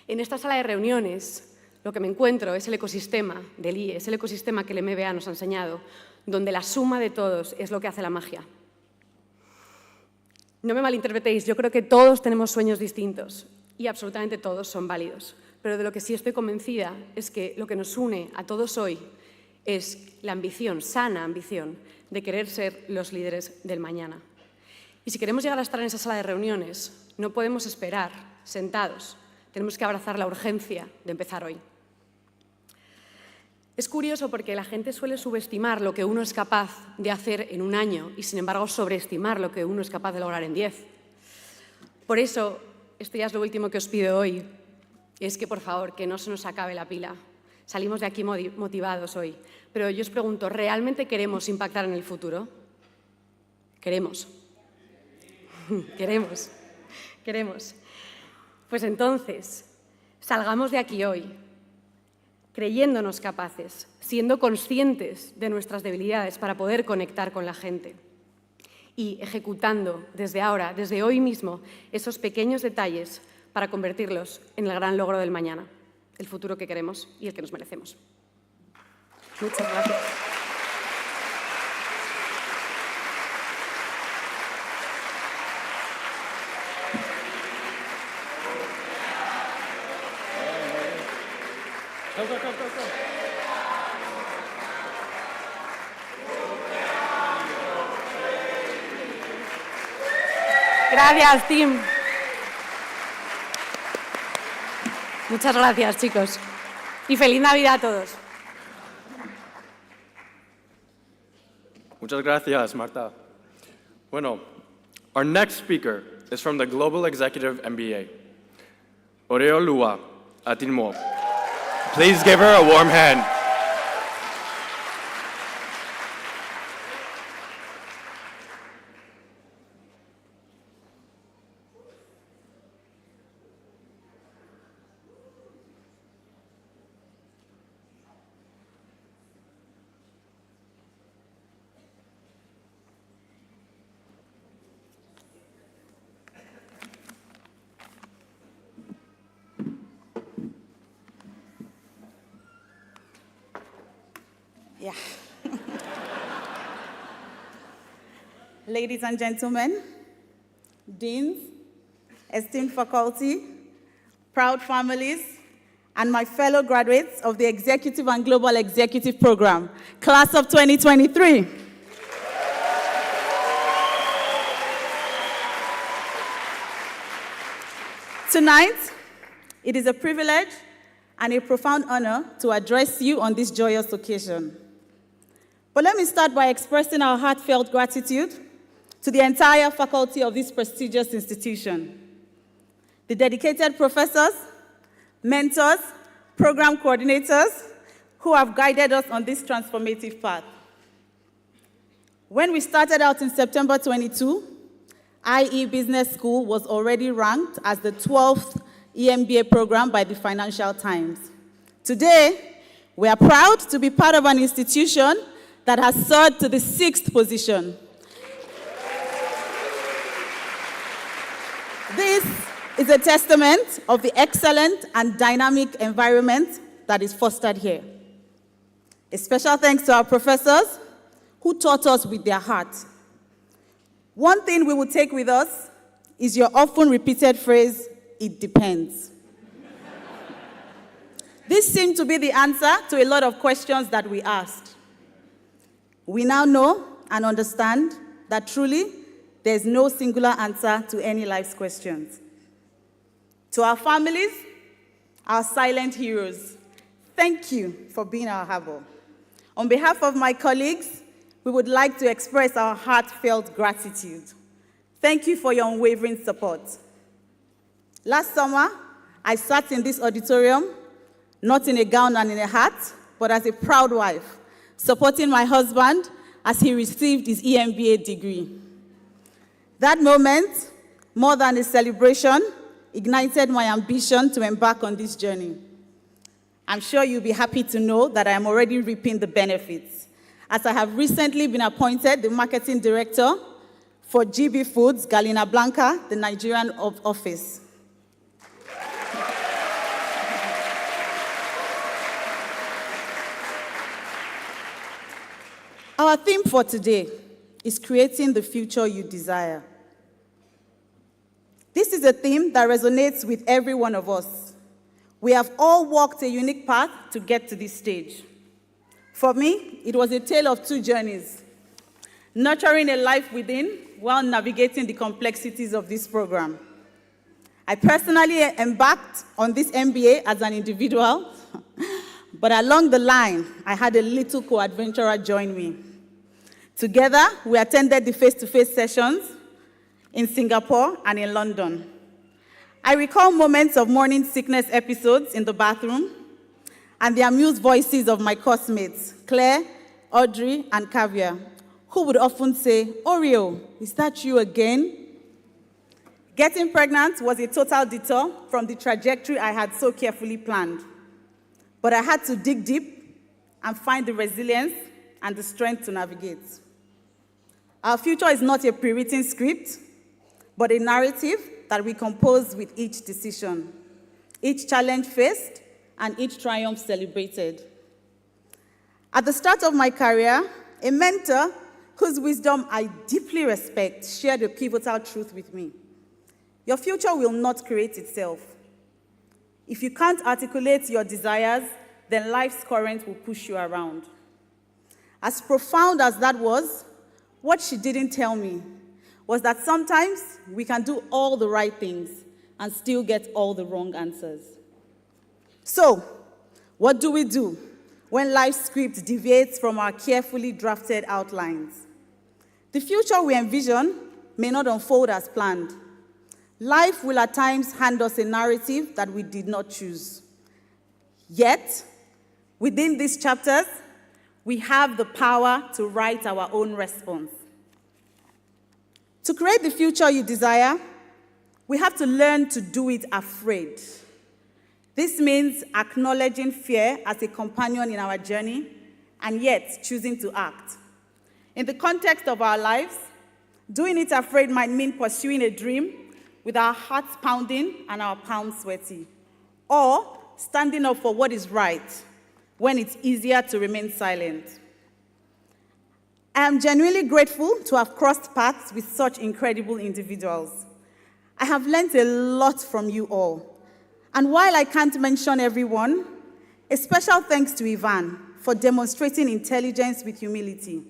En esta sala de reuniones lo que me encuentro es el ecosistema del IE, es el ecosistema que el EMBA nos ha enseñado, donde la suma de todos es lo que hace la magia. No me malinterpretéis, yo creo que todos tenemos sueños distintos y absolutamente todos son válidos. Pero de lo que sí estoy convencida es que lo que nos une a todos hoy es la ambición, sana ambición, de querer ser los líderes del mañana. Y si queremos llegar a estar en esa sala de reuniones, no podemos esperar sentados. Tenemos que abrazar la urgencia de empezar hoy. Es curioso porque la gente suele subestimar lo que uno es capaz de hacer en un año y, sin embargo, sobreestimar lo que uno es capaz de lograr en 10. Por eso, esto ya es lo último que os pido hoy, es que, por favor, que no se nos acabe la pila. Salimos de aquí motivados hoy. Pero yo os pregunto, ¿realmente queremos impactar en el futuro? Queremos. Queremos. Pues entonces, salgamos de aquí hoy creyéndonos capaces, siendo conscientes de nuestras debilidades para poder conectar con la gente y ejecutando desde ahora, desde hoy mismo, esos pequeños detalles para convertirlos en el gran logro del mañana, el futuro que queremos y el que nos merecemos. Muchas gracias. Gracias, team. Muchas gracias, chicos. Y feliz Navidad a todos. Muchas gracias, Marta. Bueno, our next speaker is from the Global Executive MBA, Oreolua Atinmo. Please give her a warm hand. Yeah. Ladies and gentlemen, deans, esteemed faculty, proud families, and my fellow graduates of the Executive and Global Executive Program, Class of 2023. Tonight, it is a privilege and a profound honor to address you on this joyous occasion. But let me start by expressing our heartfelt gratitude to the entire faculty of this prestigious institution, the dedicated professors, mentors, program coordinators who have guided us on this transformative path. When we started out in September 22, IE Business School was already ranked as the 12th EMBA program by the Financial Times. Today, we are proud to be part of an institution that has soared to the 6th position. This is a testament of the excellent and dynamic environment that is fostered here. A special thanks to our professors who taught us with their heart. One thing we will take with us is your often repeated phrase, "It depends." This seemed to be the answer to a lot of questions that we asked. We now know and understand that truly there's no singular answer to any life's questions. To our families, our silent heroes, thank you for being our harbor. On behalf of my colleagues, we would like to express our heartfelt gratitude. Thank you for your unwavering support. Last summer, I sat in this auditorium, not in a gown and in a hat, but as a proud wife, supporting my husband as he received his EMBA degree. That moment, more than a celebration, ignited my ambition to embark on this journey. I'm sure you'll be happy to know that I am already reaping the benefits, as I have recently been appointed the marketing director for GB Foods, Galina Blanca, the Nigerian office. Our theme for today is creating the future you desire. This is a theme that resonates with every one of us. We have all walked a unique path to get to this stage. For me, it was a tale of two journeys: nurturing a life within while navigating the complexities of this program. I personally embarked on this MBA as an individual, but along the line, I had a little co-adventurer join me. Together, we attended the face-to-face sessions in Singapore and in London. I recall moments of morning sickness episodes in the bathroom and the amused voices of my course-mates, Claire, Audrey, and Kavya, who would often say, "Oreo, is that you again?" Getting pregnant was a total detour from the trajectory I had so carefully planned. But I had to dig deep and find the resilience and the strength to navigate. Our future is not a pre-written script, but a narrative that we compose with each decision, each challenge faced, and each triumph celebrated. At the start of my career, a mentor whose wisdom I deeply respect shared a pivotal truth with me. Your future will not create itself. If you can't articulate your desires, then life's current will push you around. As profound as that was, what she didn't tell me was that sometimes we can do all the right things and still get all the wrong answers. So, what do we do when life's script deviates from our carefully drafted outlines? The future we envision may not unfold as planned. Life will at times hand us a narrative that we did not choose. Yet, within these chapters, we have the power to write our own response. To create the future you desire, we have to learn to do it afraid. This means acknowledging fear as a companion in our journey and yet choosing to act. In the context of our lives, doing it afraid might mean pursuing a dream with our hearts pounding and our palms sweaty, or standing up for what is right when it's easier to remain silent. I am genuinely grateful to have crossed paths with such incredible individuals. I have learned a lot from you all, And while I can't mention everyone, a special thanks to Ivan for demonstrating intelligence with humility.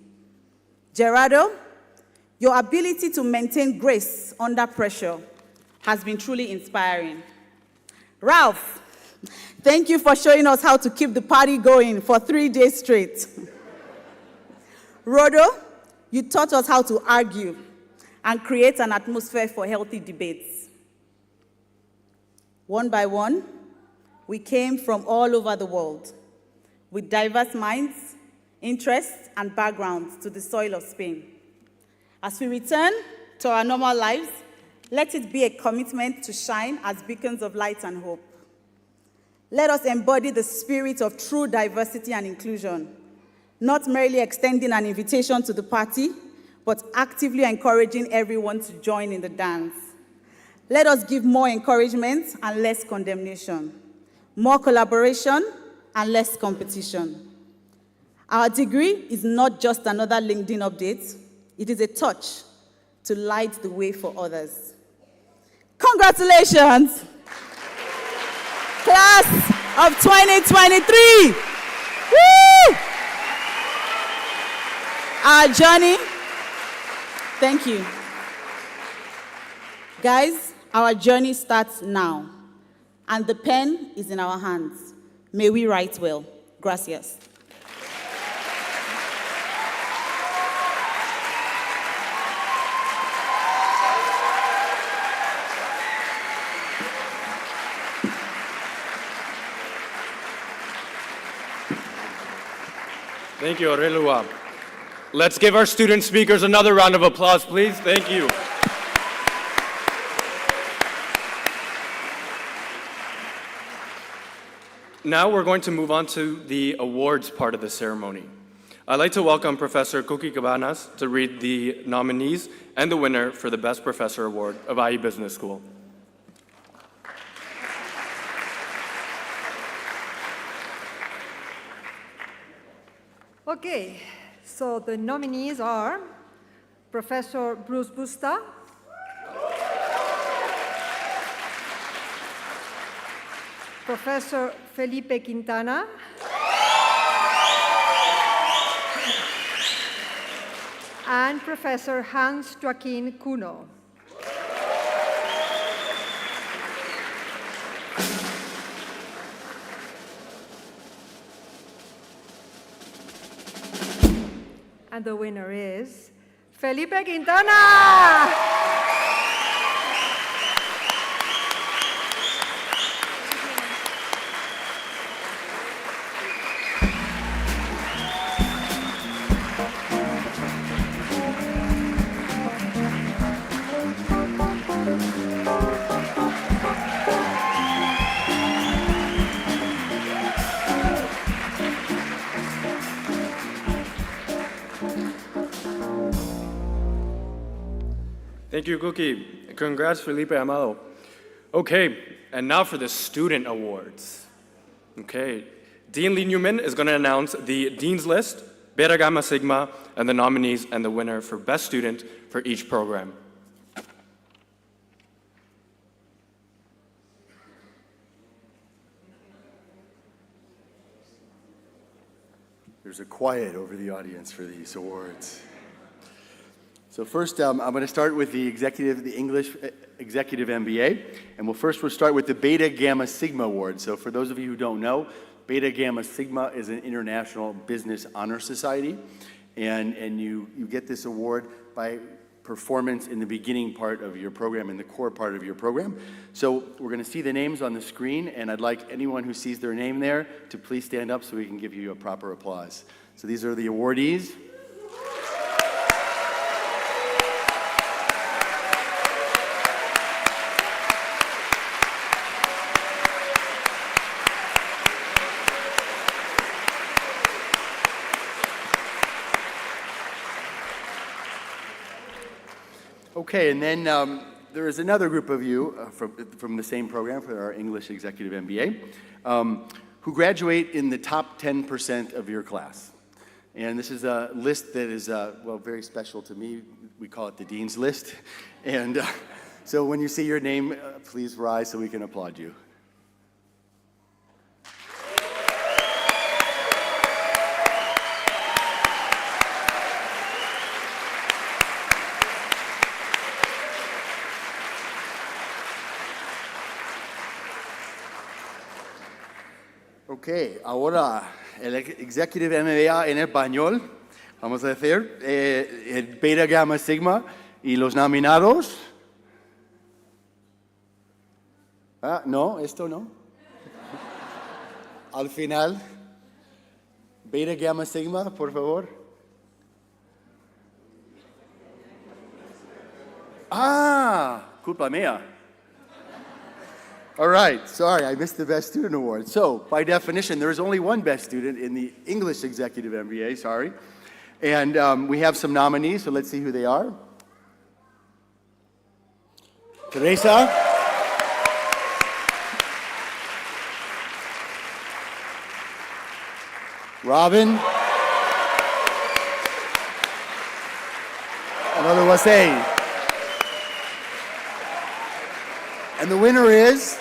Gerardo, your ability to maintain grace under pressure has been truly inspiring. Ralph, thank you for showing us how to keep the party going for 3 days straight. Rodo, you taught us how to argue and create an atmosphere for healthy debates. One by one, we came from all over the world with diverse minds, interests, and backgrounds to the soil of Spain. As we return to our normal lives, let it be a commitment to shine as beacons of light and hope. Let us embody the spirit of true diversity and inclusion, not merely extending an invitation to the party, but actively encouraging everyone to join in the dance. Let us give more encouragement and less condemnation, more collaboration and less competition. Our degree is not just another LinkedIn update, it is a touch to light the way for others. Congratulations, class of 2023. Woo! Our journey, thank you. Guys, our journey starts now, and the pen is in our hands. May we write well. Gracias. Thank you, Aurelua. Let's give our student speakers another round of applause, please. Thank you. Now we're going to move on to the awards part of the ceremony. I'd like to welcome Professor Cookie Cabanas to read the nominees and the winner for the Best Professor Award of IE Business School. Okay, so the nominees are Professor Bruce Busta, Professor Felipe Quintana, and Professor Hans Joaquin Kuno. And the winner is Felipe Quintana! Thank you, Cookie. Congrats, Felipe Amado. Okay, and now for the student awards. Okay, Dean Lee Newman is going to announce the Dean's List, Beta Gamma Sigma, and the nominees and the winner for Best Student for each program. There's a quiet over the audience for these awards. So first, I'm going to start with the English Executive MBA, and we'll start with the Beta Gamma Sigma Award. So for those of you who don't know, Beta Gamma Sigma is an international business honor society, and you get this award by performance in the beginning part of your program, in the core part of your program. So we're going to see the names on the screen, and I'd like anyone who sees their name there to please stand up so we can give you a proper applause. So these are the awardees. Okay, and then there is another group of you from the same program for our English Executive MBA who graduate in the top 10% of your class. And this is a list that is, well, very special to me. We call it the Dean's List. And so when you see your name, please rise so we can applaud you. Ok, ahora el Executive MBA en español, vamos a decir, el Beta Gamma Sigma y los nominados. Ah, no, esto no. Al final, Beta Gamma Sigma, por favor. Ah, culpa mía. All right, sorry, I missed the Best Student Award. So, by definition, there is only one Best Student in the English Executive MBA, sorry. And we have some nominees, so let's see who they are. Teresa. Robin. Another Wasei. And the winner is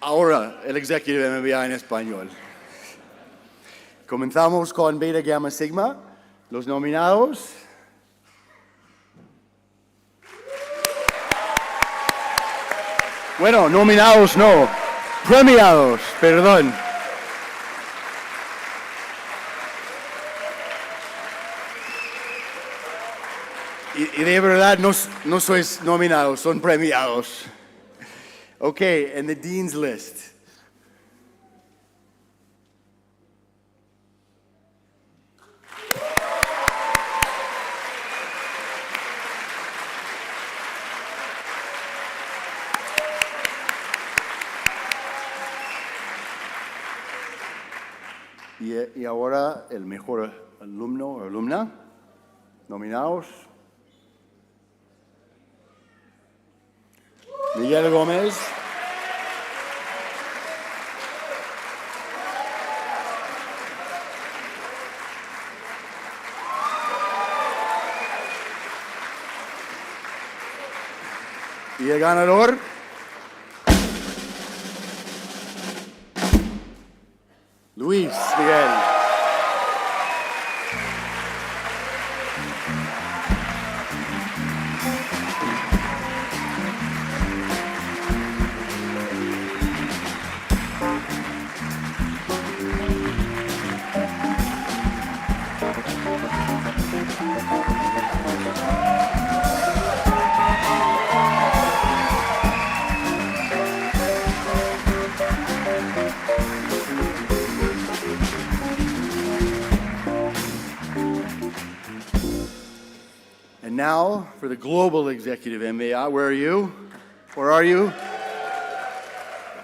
ahora el Executive MBA en español. Comenzamos con Beta Gamma Sigma, los nominados. Bueno, nominados no, premiados, perdón. Y de verdad no sois nominados, son premiados. Okay, and the Dean's List. Y ahora el mejor alumno o alumna, nominados. Miguel Gómez. Y el ganador. Luis Miguel. And now for the Global Executive MBA. Where are you? Where are you?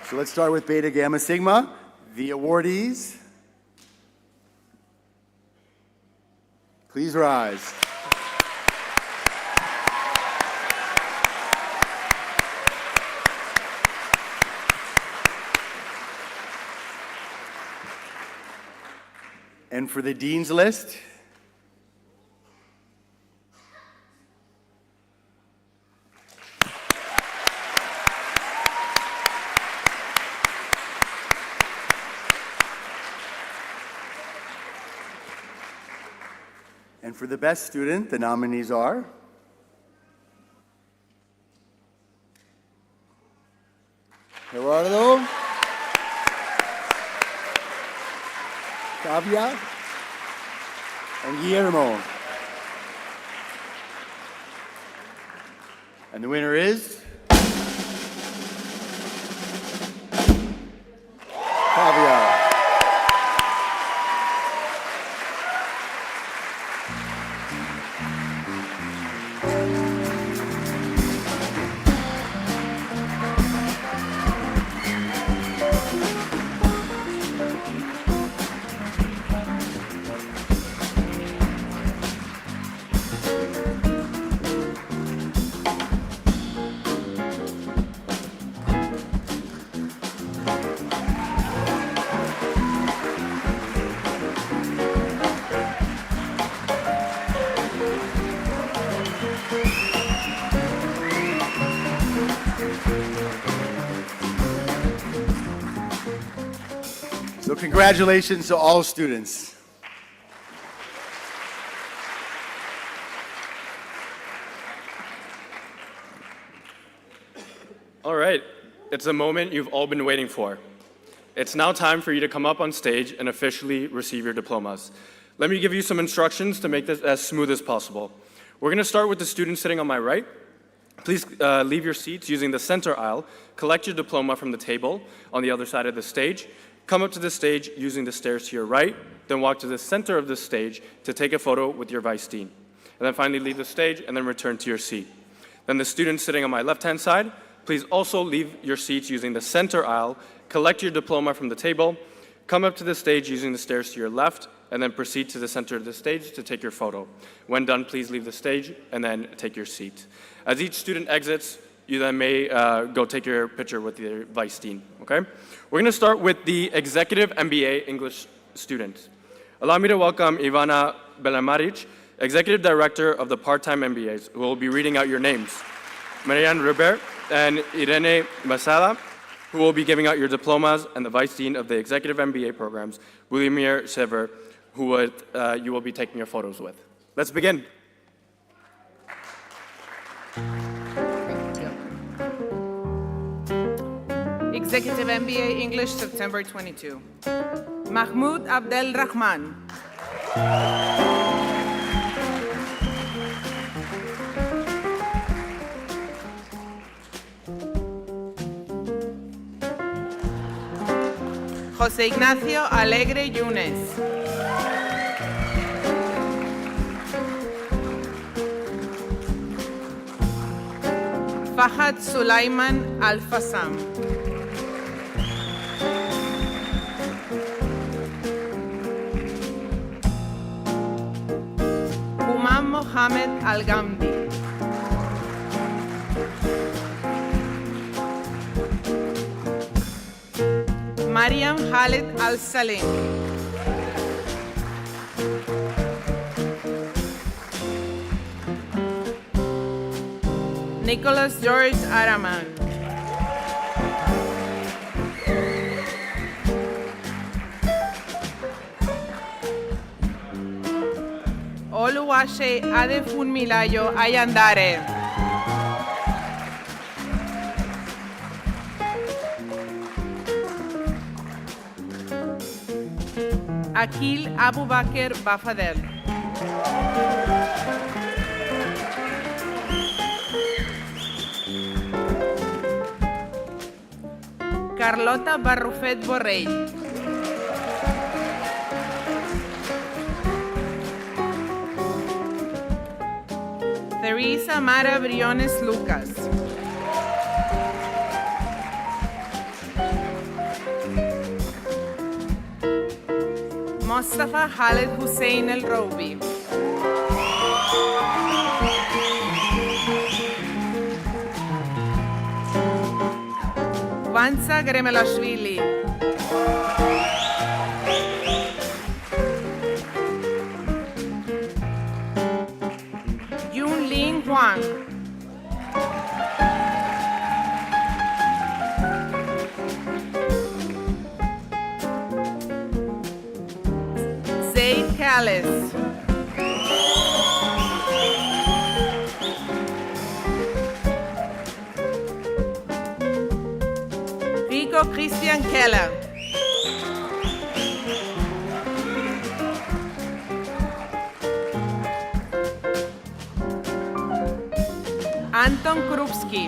So let's start with Beta Gamma Sigma. The awardees. Please rise. And for the Dean's List. And for the Best Student, the nominees are Gerardo, Tavia, and Guillermo. And the winner is Tavia. So congratulations to all students. All right, it's a moment you've all been waiting for. It's now time for you to come up on stage and officially receive your diplomas. Let me give you some instructions to make this as smooth as possible. We're going to start with the students sitting on my right. Please leave your seats using the center aisle. Collect your diploma from the table on the other side of the stage. Come up to the stage using the stairs to your right, then walk to the center of the stage to take a photo with your vice dean. And then finally leave the stage and then return to your seat. Then the students sitting on my left-hand side, please also leave your seats using the center aisle, collect your diploma from the table, come up to the stage using the stairs to your left, and then proceed to the center of the stage to take your photo. When done, please leave the stage and then take your seat. As each student exits, you then may go take your picture with your vice dean, okay? We're gonna start with the Executive MBA English student. Allow me to welcome Ivana Belamaric, Executive Director of the Part-Time MBAs, who will be reading out your names. Marianne Ribert and Irene Masala, who will be giving out your diplomas, and the Vice Dean of the Executive MBA programs, Williamir Sever, who you will be taking your photos with. Let's begin. Executive MBA English, September 22. Mahmoud Abdel Rahman. José Ignacio Alegre Yunes. Fahad Sulaiman Al-Fassam. Humam Mohamed Al-Gamdi. Mariam Khaled Al-Salim. Nicholas George Araman. Oluwaṣe Adefunmilayo Ayandare. Akil Abubakar Bafadel. Carlota Barrufet Borrell. Teresa Mara Briones Lucas. Mustafa Khaled Hussein El Robi. Vansa Gremelashvili. Yun Ling Huang. Zaid Callis. Rico Christian Keller. Anton Krupski.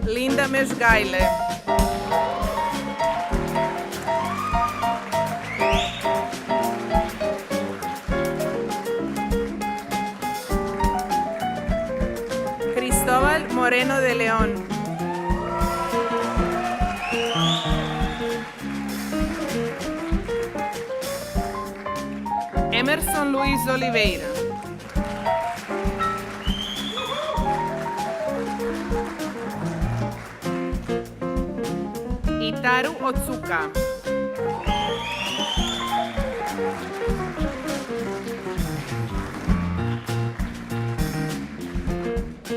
Linda Mesgaile. Cristóbal Moreno de León. Emerson Luis Oliveira. Itaru Otsuka.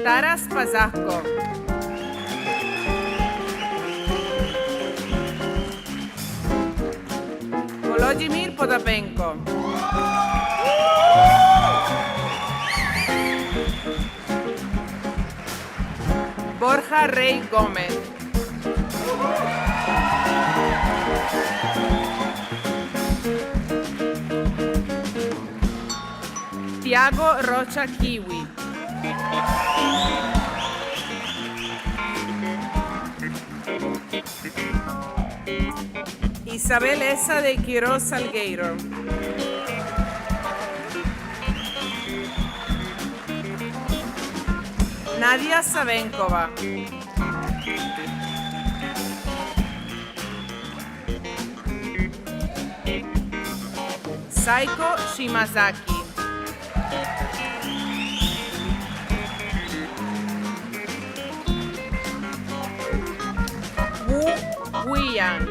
Taras Pazahko. Volodymyr Potapenko. Borja Rey Gómez. Tiago Rocha Kiwi. Isabel Esa de Quiroz Salgueiro. Nadia Sabenkova. Saiko Shimazaki. Wu Guiyang.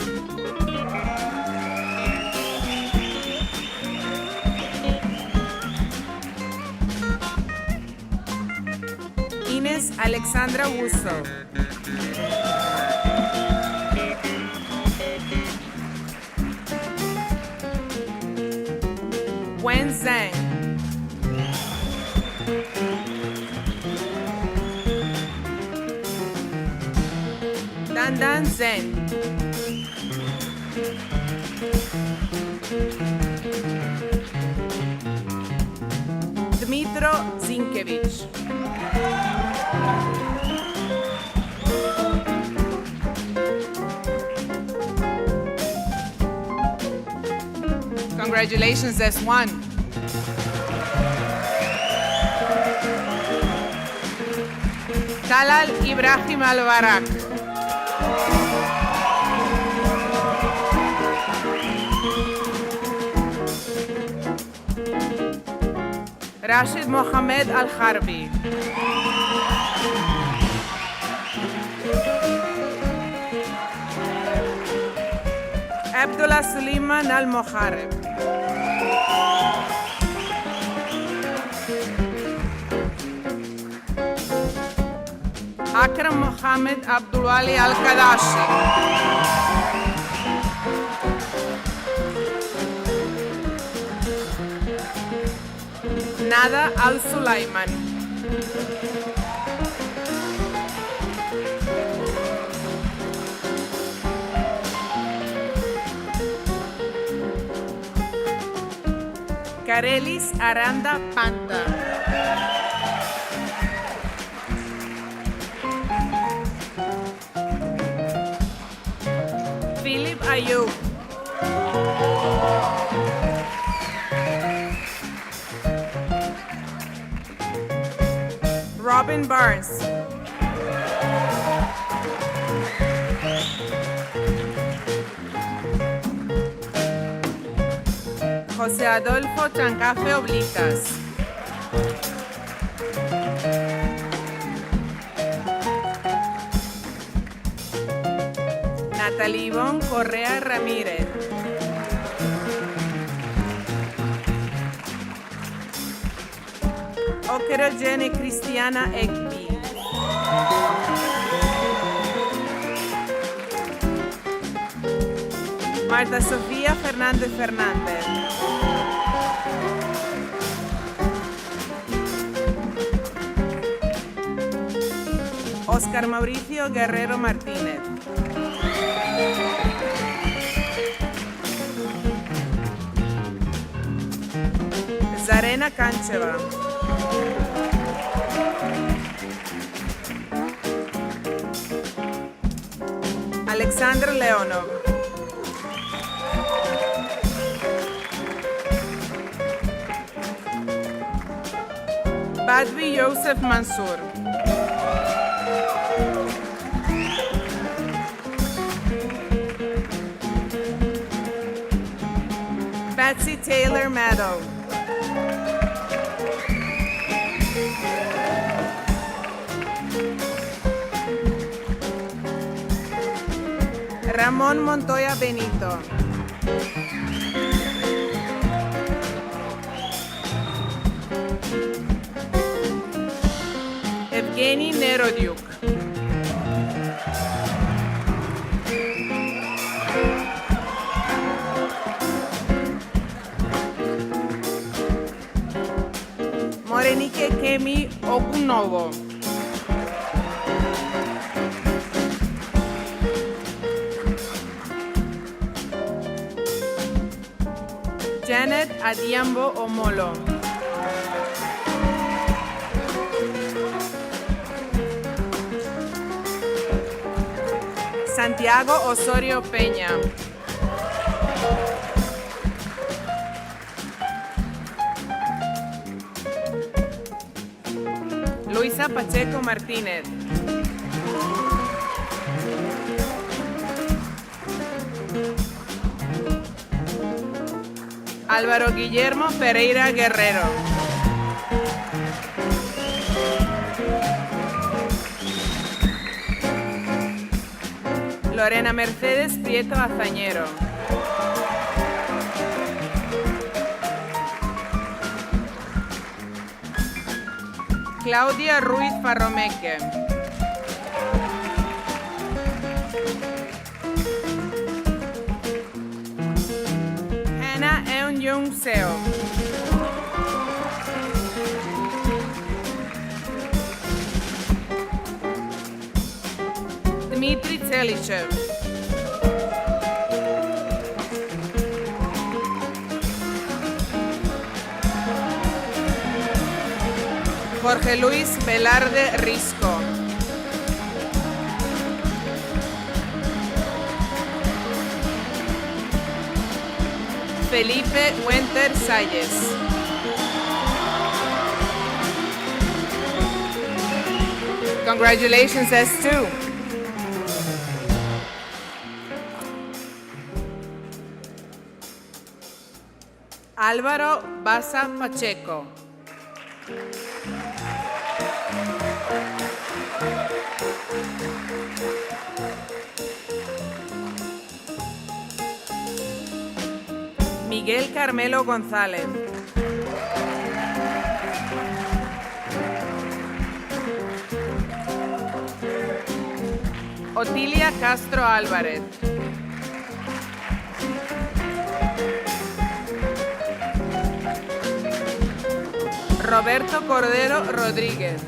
Ines Alexandra Wusso. Wen Zhang. Dandan Zen. Dmitro Zinkevich. Congratulations, S1. Talal Ibrahim Al-Barak. Rashid Mohamed Al-Harbi. Abdullah Suleiman Al-Mohareb. Akram Mohamed Abdulwali Al-Kadashi. Nada Al-Sulaiman. Carelis Aranda Panta. Philip Ayub. Robin Barnes. José Adolfo Chancafe Oblitas. Natalie Ivonne Correa Ramírez. Okera Jenny Cristiana Ekbi. Marta Sofía Fernández Fernández. Oscar Mauricio Guerrero Martínez. Zarena Kancheva. Alexander Leonov. Badvi Yosef Mansour. Betsy Taylor Meadow. Ramón Montoya Benito. Evgeny Nerodyuk. Morenike Kemi Okunovo. Janet Adiambo Omolo. Santiago Osorio Peña. Luisa Pacheco Martínez. Álvaro Guillermo Pereira Guerrero. Lorena Mercedes Prieto Azañero. Claudia Ruiz Farromeque. Hannah Eun-Jung Seo. Dmitry Tselichev. Jorge Luis Velarde Risco. Felipe Wenter Salles. Congratulations, S2. Álvaro Baza Pacheco. Miguel Carmelo González. Otilia Castro Álvarez. Roberto Cordero Rodríguez.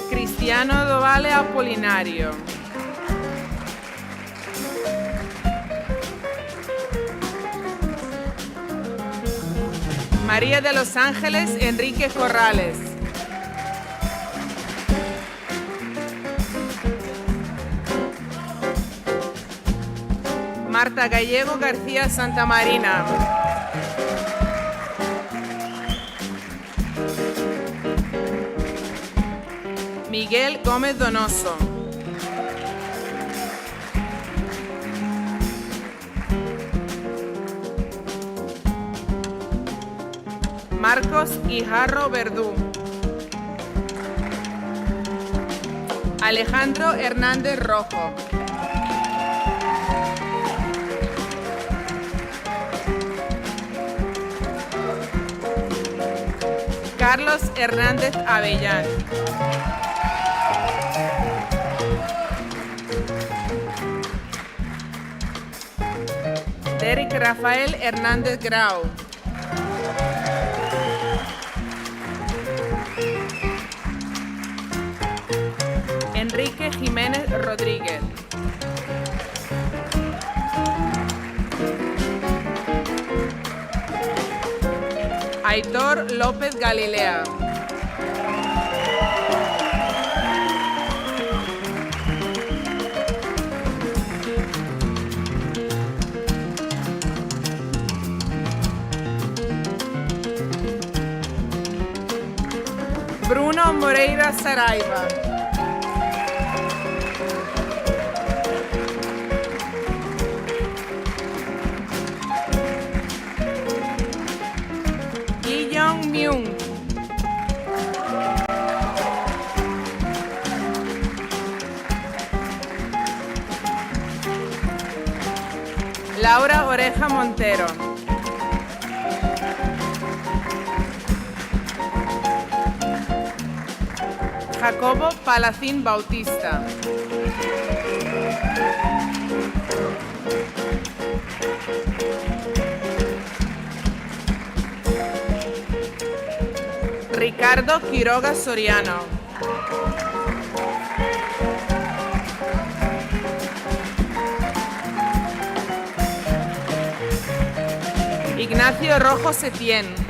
Cristiano Dovale Apolinario. María de los Ángeles Enrique Corrales. Marta Gallego García Santamarina. Miguel Gómez Donoso. Marcos Guijarro Verdú. Alejandro Hernández Rojo. Carlos Hernández Avellán. Derek Rafael Hernández Grau. Enrique Jiménez Rodríguez. Aitor López Galilea. Bruno Moreira Saraiva. Myung. Laura Oreja Montero. Jacobo Palacín Bautista. Ricardo Quiroga Soriano. Ignacio Rojo Setién.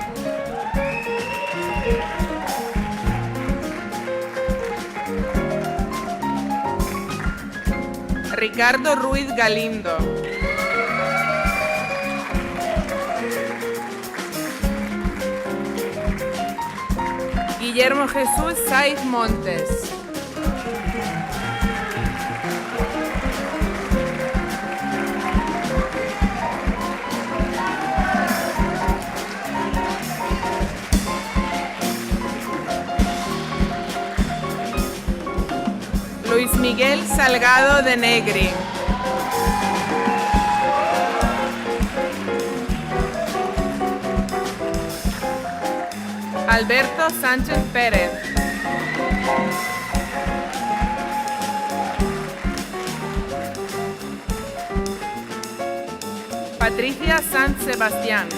Ricardo Ruiz Galindo. Guillermo Jesús Saiz Montes. Luis Miguel Salgado de Negri. Alberto Sánchez Pérez. Patricia Sanz Sebastián.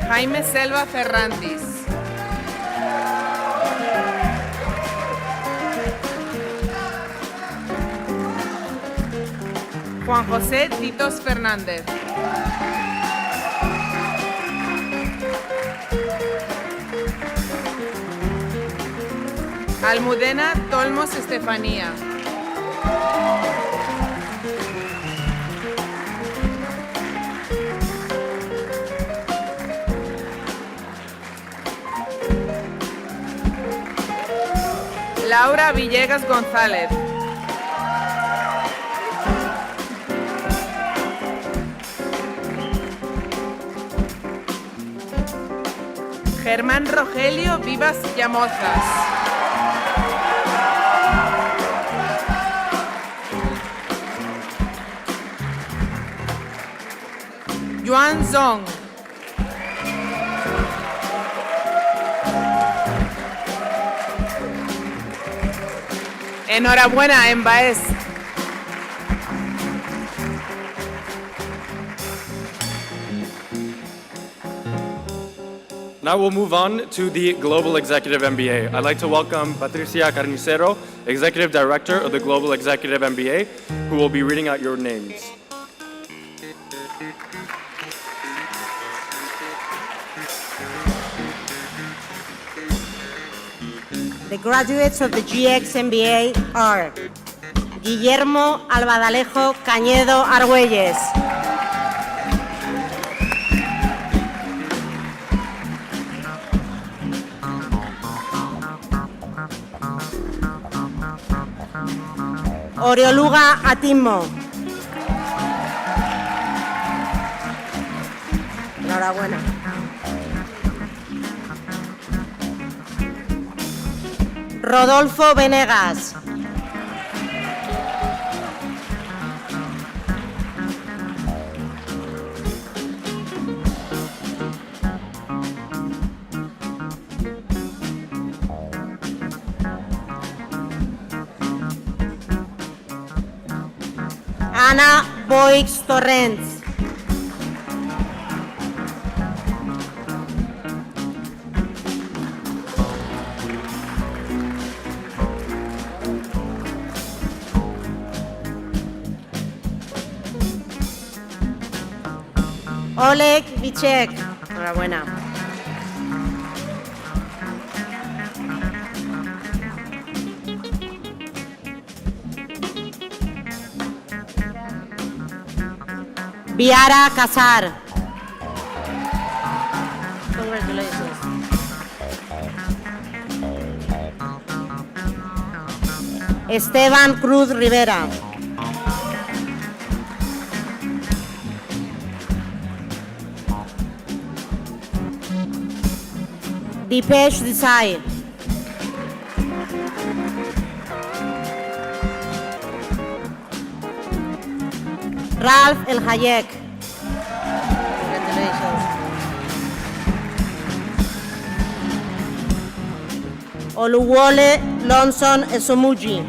Jaime Selva Ferrandis. Juan José Titos Fernández. Almudena Tolmos Estefanía. Laura Villegas González. Germán Rogelio Vivas Llamozas. Yuan Zong. Enhorabuena, EMBAES. Now we'll move on to the Global Executive MBA. I'd like to welcome Patricia Carnicero, Executive Director of the Global Executive MBA, who will be reading out your names. The graduates of the GXMBA are Guillermo Albadalejo Cañedo Argüelles, Orioluga Atimmo. Enhorabuena. Rodolfo Venegas. Ana Boix Torrents. Oleg Vicek. Enhorabuena. Viara Casar. Congratulations. Esteban Cruz Rivera. Dipesh Desai. Ralph El Hayek. Oluwole Lonson Esomuji.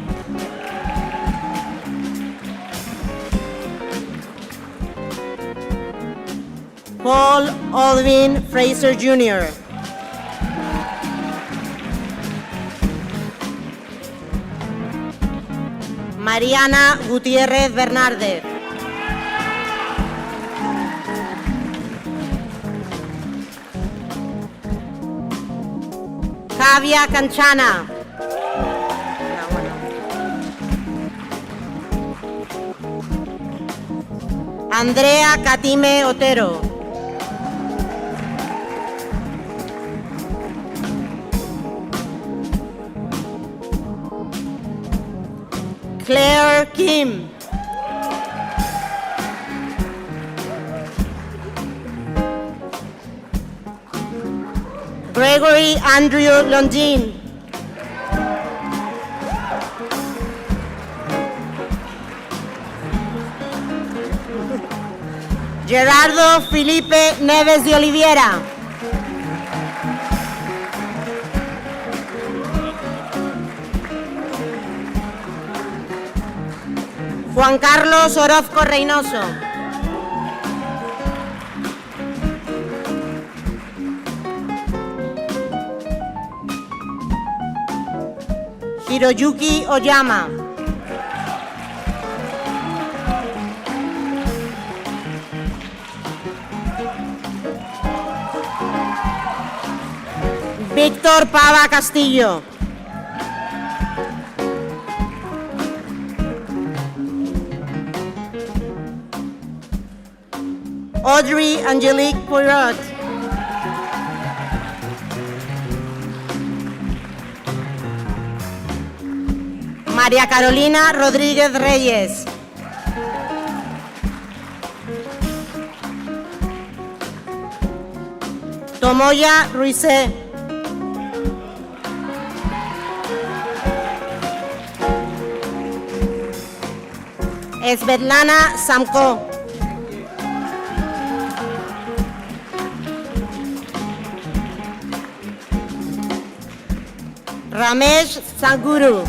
Paul Alvin Fraser Jr. Mariana Gutiérrez Bernardez. Kavya Kanchana. Andrea Katime Otero. Claire Kim. Gregory Andrew Longin. Gerardo Felipe Neves de Oliveira. Juan Carlos Orozco Reynoso. Hiroyuki Oyama. Víctor Pava Castillo. Audrey Angelique Poirot. María Carolina Rodríguez Reyes. Tomoya Ruizé. Svetlana Samko. Ramesh Sanguru.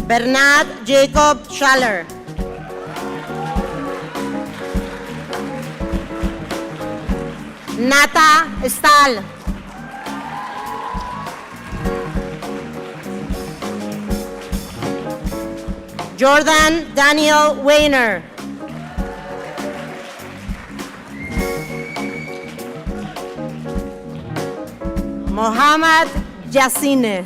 Bernard Jacob Schaller. Nata Stahl. Jordan Daniel Weiner. Mohammad Yassine.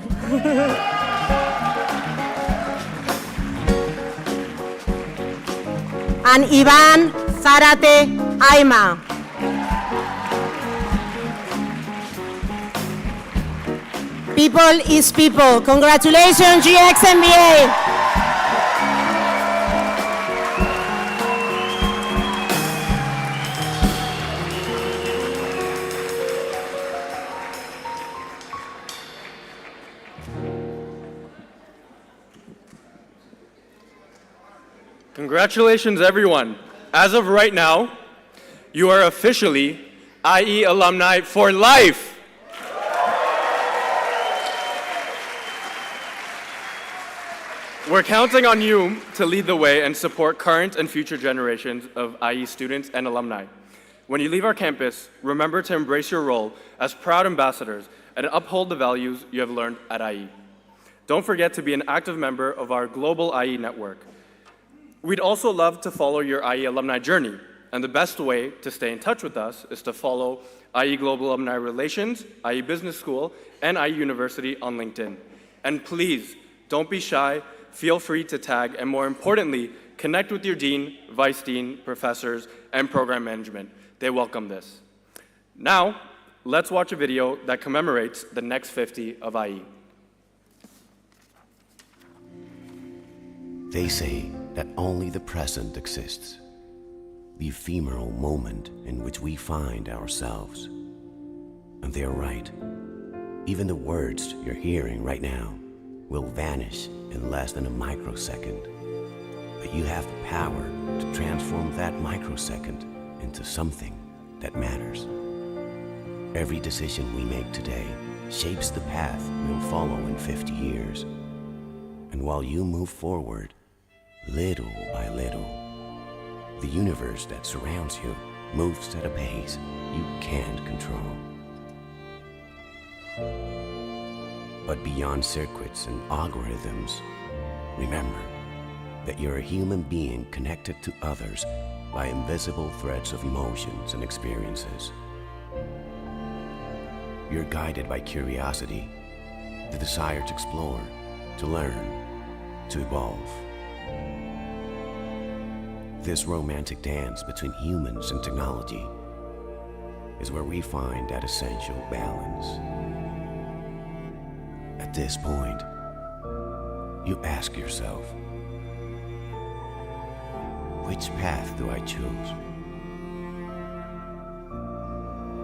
And Ivan Zarate Aima. People is people. Congratulations, GXMBA. Congratulations, everyone. As of right now, you are officially IE alumni for life. We're counting on you to lead the way and support current and future generations of IE students and alumni. When you leave our campus, remember to embrace your role as proud ambassadors and uphold the values you have learned at IE. Don't forget to be an active member of our global IE network. We'd also love to follow your IE alumni journey, and the best way to stay in touch with us is to follow IE Global Alumni Relations, IE Business School, and IE University on LinkedIn. And please, don't be shy, feel free to tag, and more importantly, connect with your dean, vice dean, professors, and program management. They welcome this. Now, let's watch a video that commemorates the next 50 of IE. They say that only the present exists, the ephemeral moment in which we find ourselves. And they're right. Even the words you're hearing right now will vanish in less than a microsecond. But you have the power to transform that microsecond into something that matters. Every decision we make today shapes the path we'll follow in 50 years. And while you move forward, little by little, the universe that surrounds you moves at a pace you can't control. But beyond circuits and algorithms, remember that you're a human being connected to others by invisible threads of emotions and experiences. You're guided by curiosity, the desire to explore, to learn, to evolve. This romantic dance between humans and technology is where we find that essential balance. At this point, you ask yourself, which path do I choose?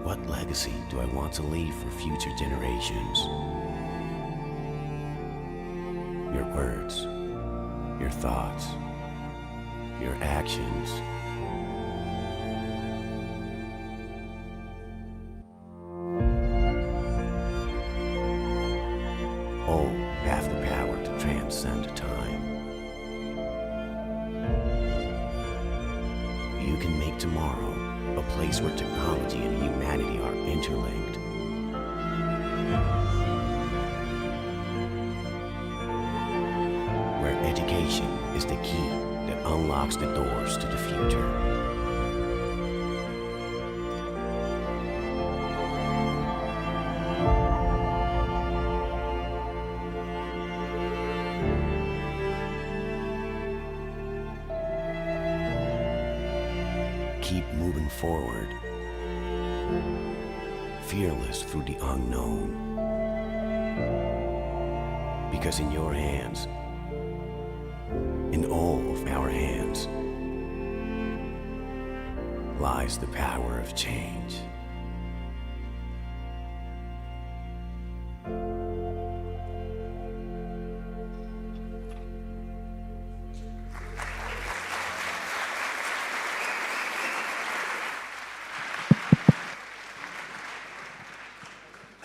What legacy do I want to leave for future generations? Your words, your thoughts, your actions. All have the power to transcend time. You can make tomorrow a place where technology and humanity are interlinked. Where education is the key that unlocks the doors to the future. Keep moving forward, fearless through the unknown. Because in your hands, in all of our hands, lies the power of change.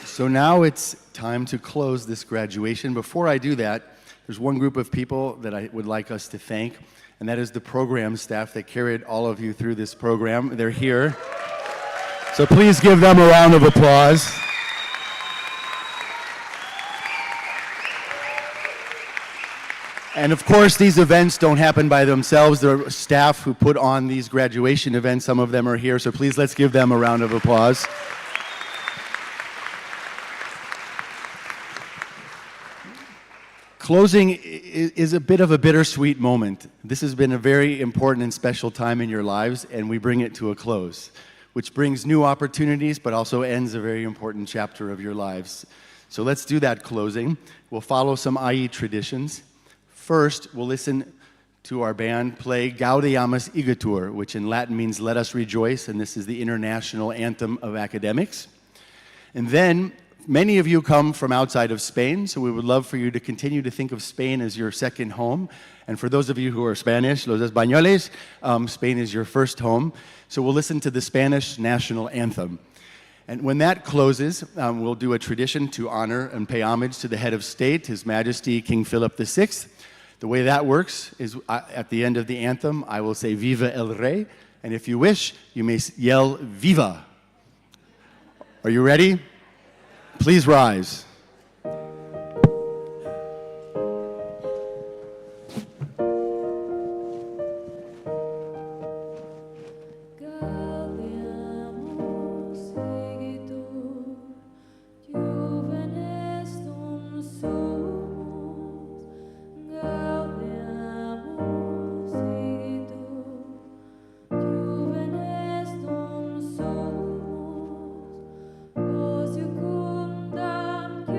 So now it's time to close this graduation. Before I do that, there's one group of people that I would like us to thank, and that is the program staff that carried all of you through this program. They're here. So please give them a round of applause. And of course, these events don't happen by themselves. There are staff who put on these graduation events. Some of them are here, so please let's give them a round of applause. Closing is a bit of a bittersweet moment. This has been a very important and special time in your lives, and we bring it to a close, which brings new opportunities, but also ends a very important chapter of your lives. So let's do that closing. We'll follow some IE traditions. First, we'll listen to our band play Gaudeamus Igitur, which in Latin means let us rejoice, and this is the international anthem of academics. And then, many of you come from outside of Spain, so we would love for you to continue to think of Spain as your second home. And for those of you who are Spanish, los españoles, Spain is your first home. So we'll listen to the Spanish national anthem. And when that closes, we'll do a tradition to honor and pay homage to the head of state, His Majesty King Philip VI. The way that works is at the end of the anthem, I will say Viva el Rey. And if you wish, you may yell Viva. Are you ready? Please rise. Secundam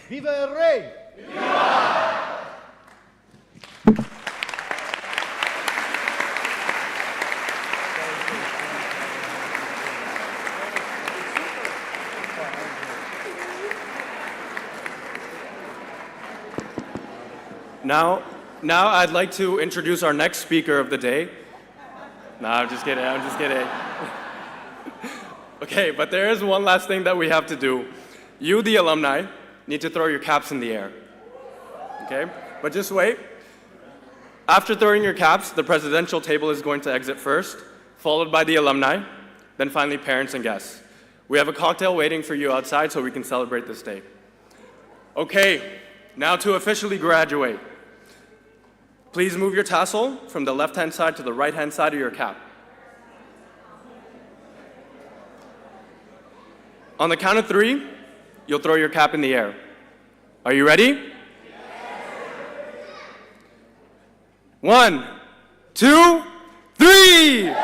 Viva el Rey! Now I'd like to introduce our next speaker of the day. No, I'm just kidding. Okay, but there is one last thing that we have to do. You, the alumni, need to throw your caps in the air. Okay? But just wait. After throwing your caps, the presidential table is going to exit first, followed by the alumni, then finally parents and guests. We have a cocktail waiting for you outside so we can celebrate this day. Okay, now to officially graduate. Please move your tassel from the left-hand side to the right-hand side of your cap. On the count of 3, you'll throw your cap in the air. Are you ready? Yes. 1, 2, 3!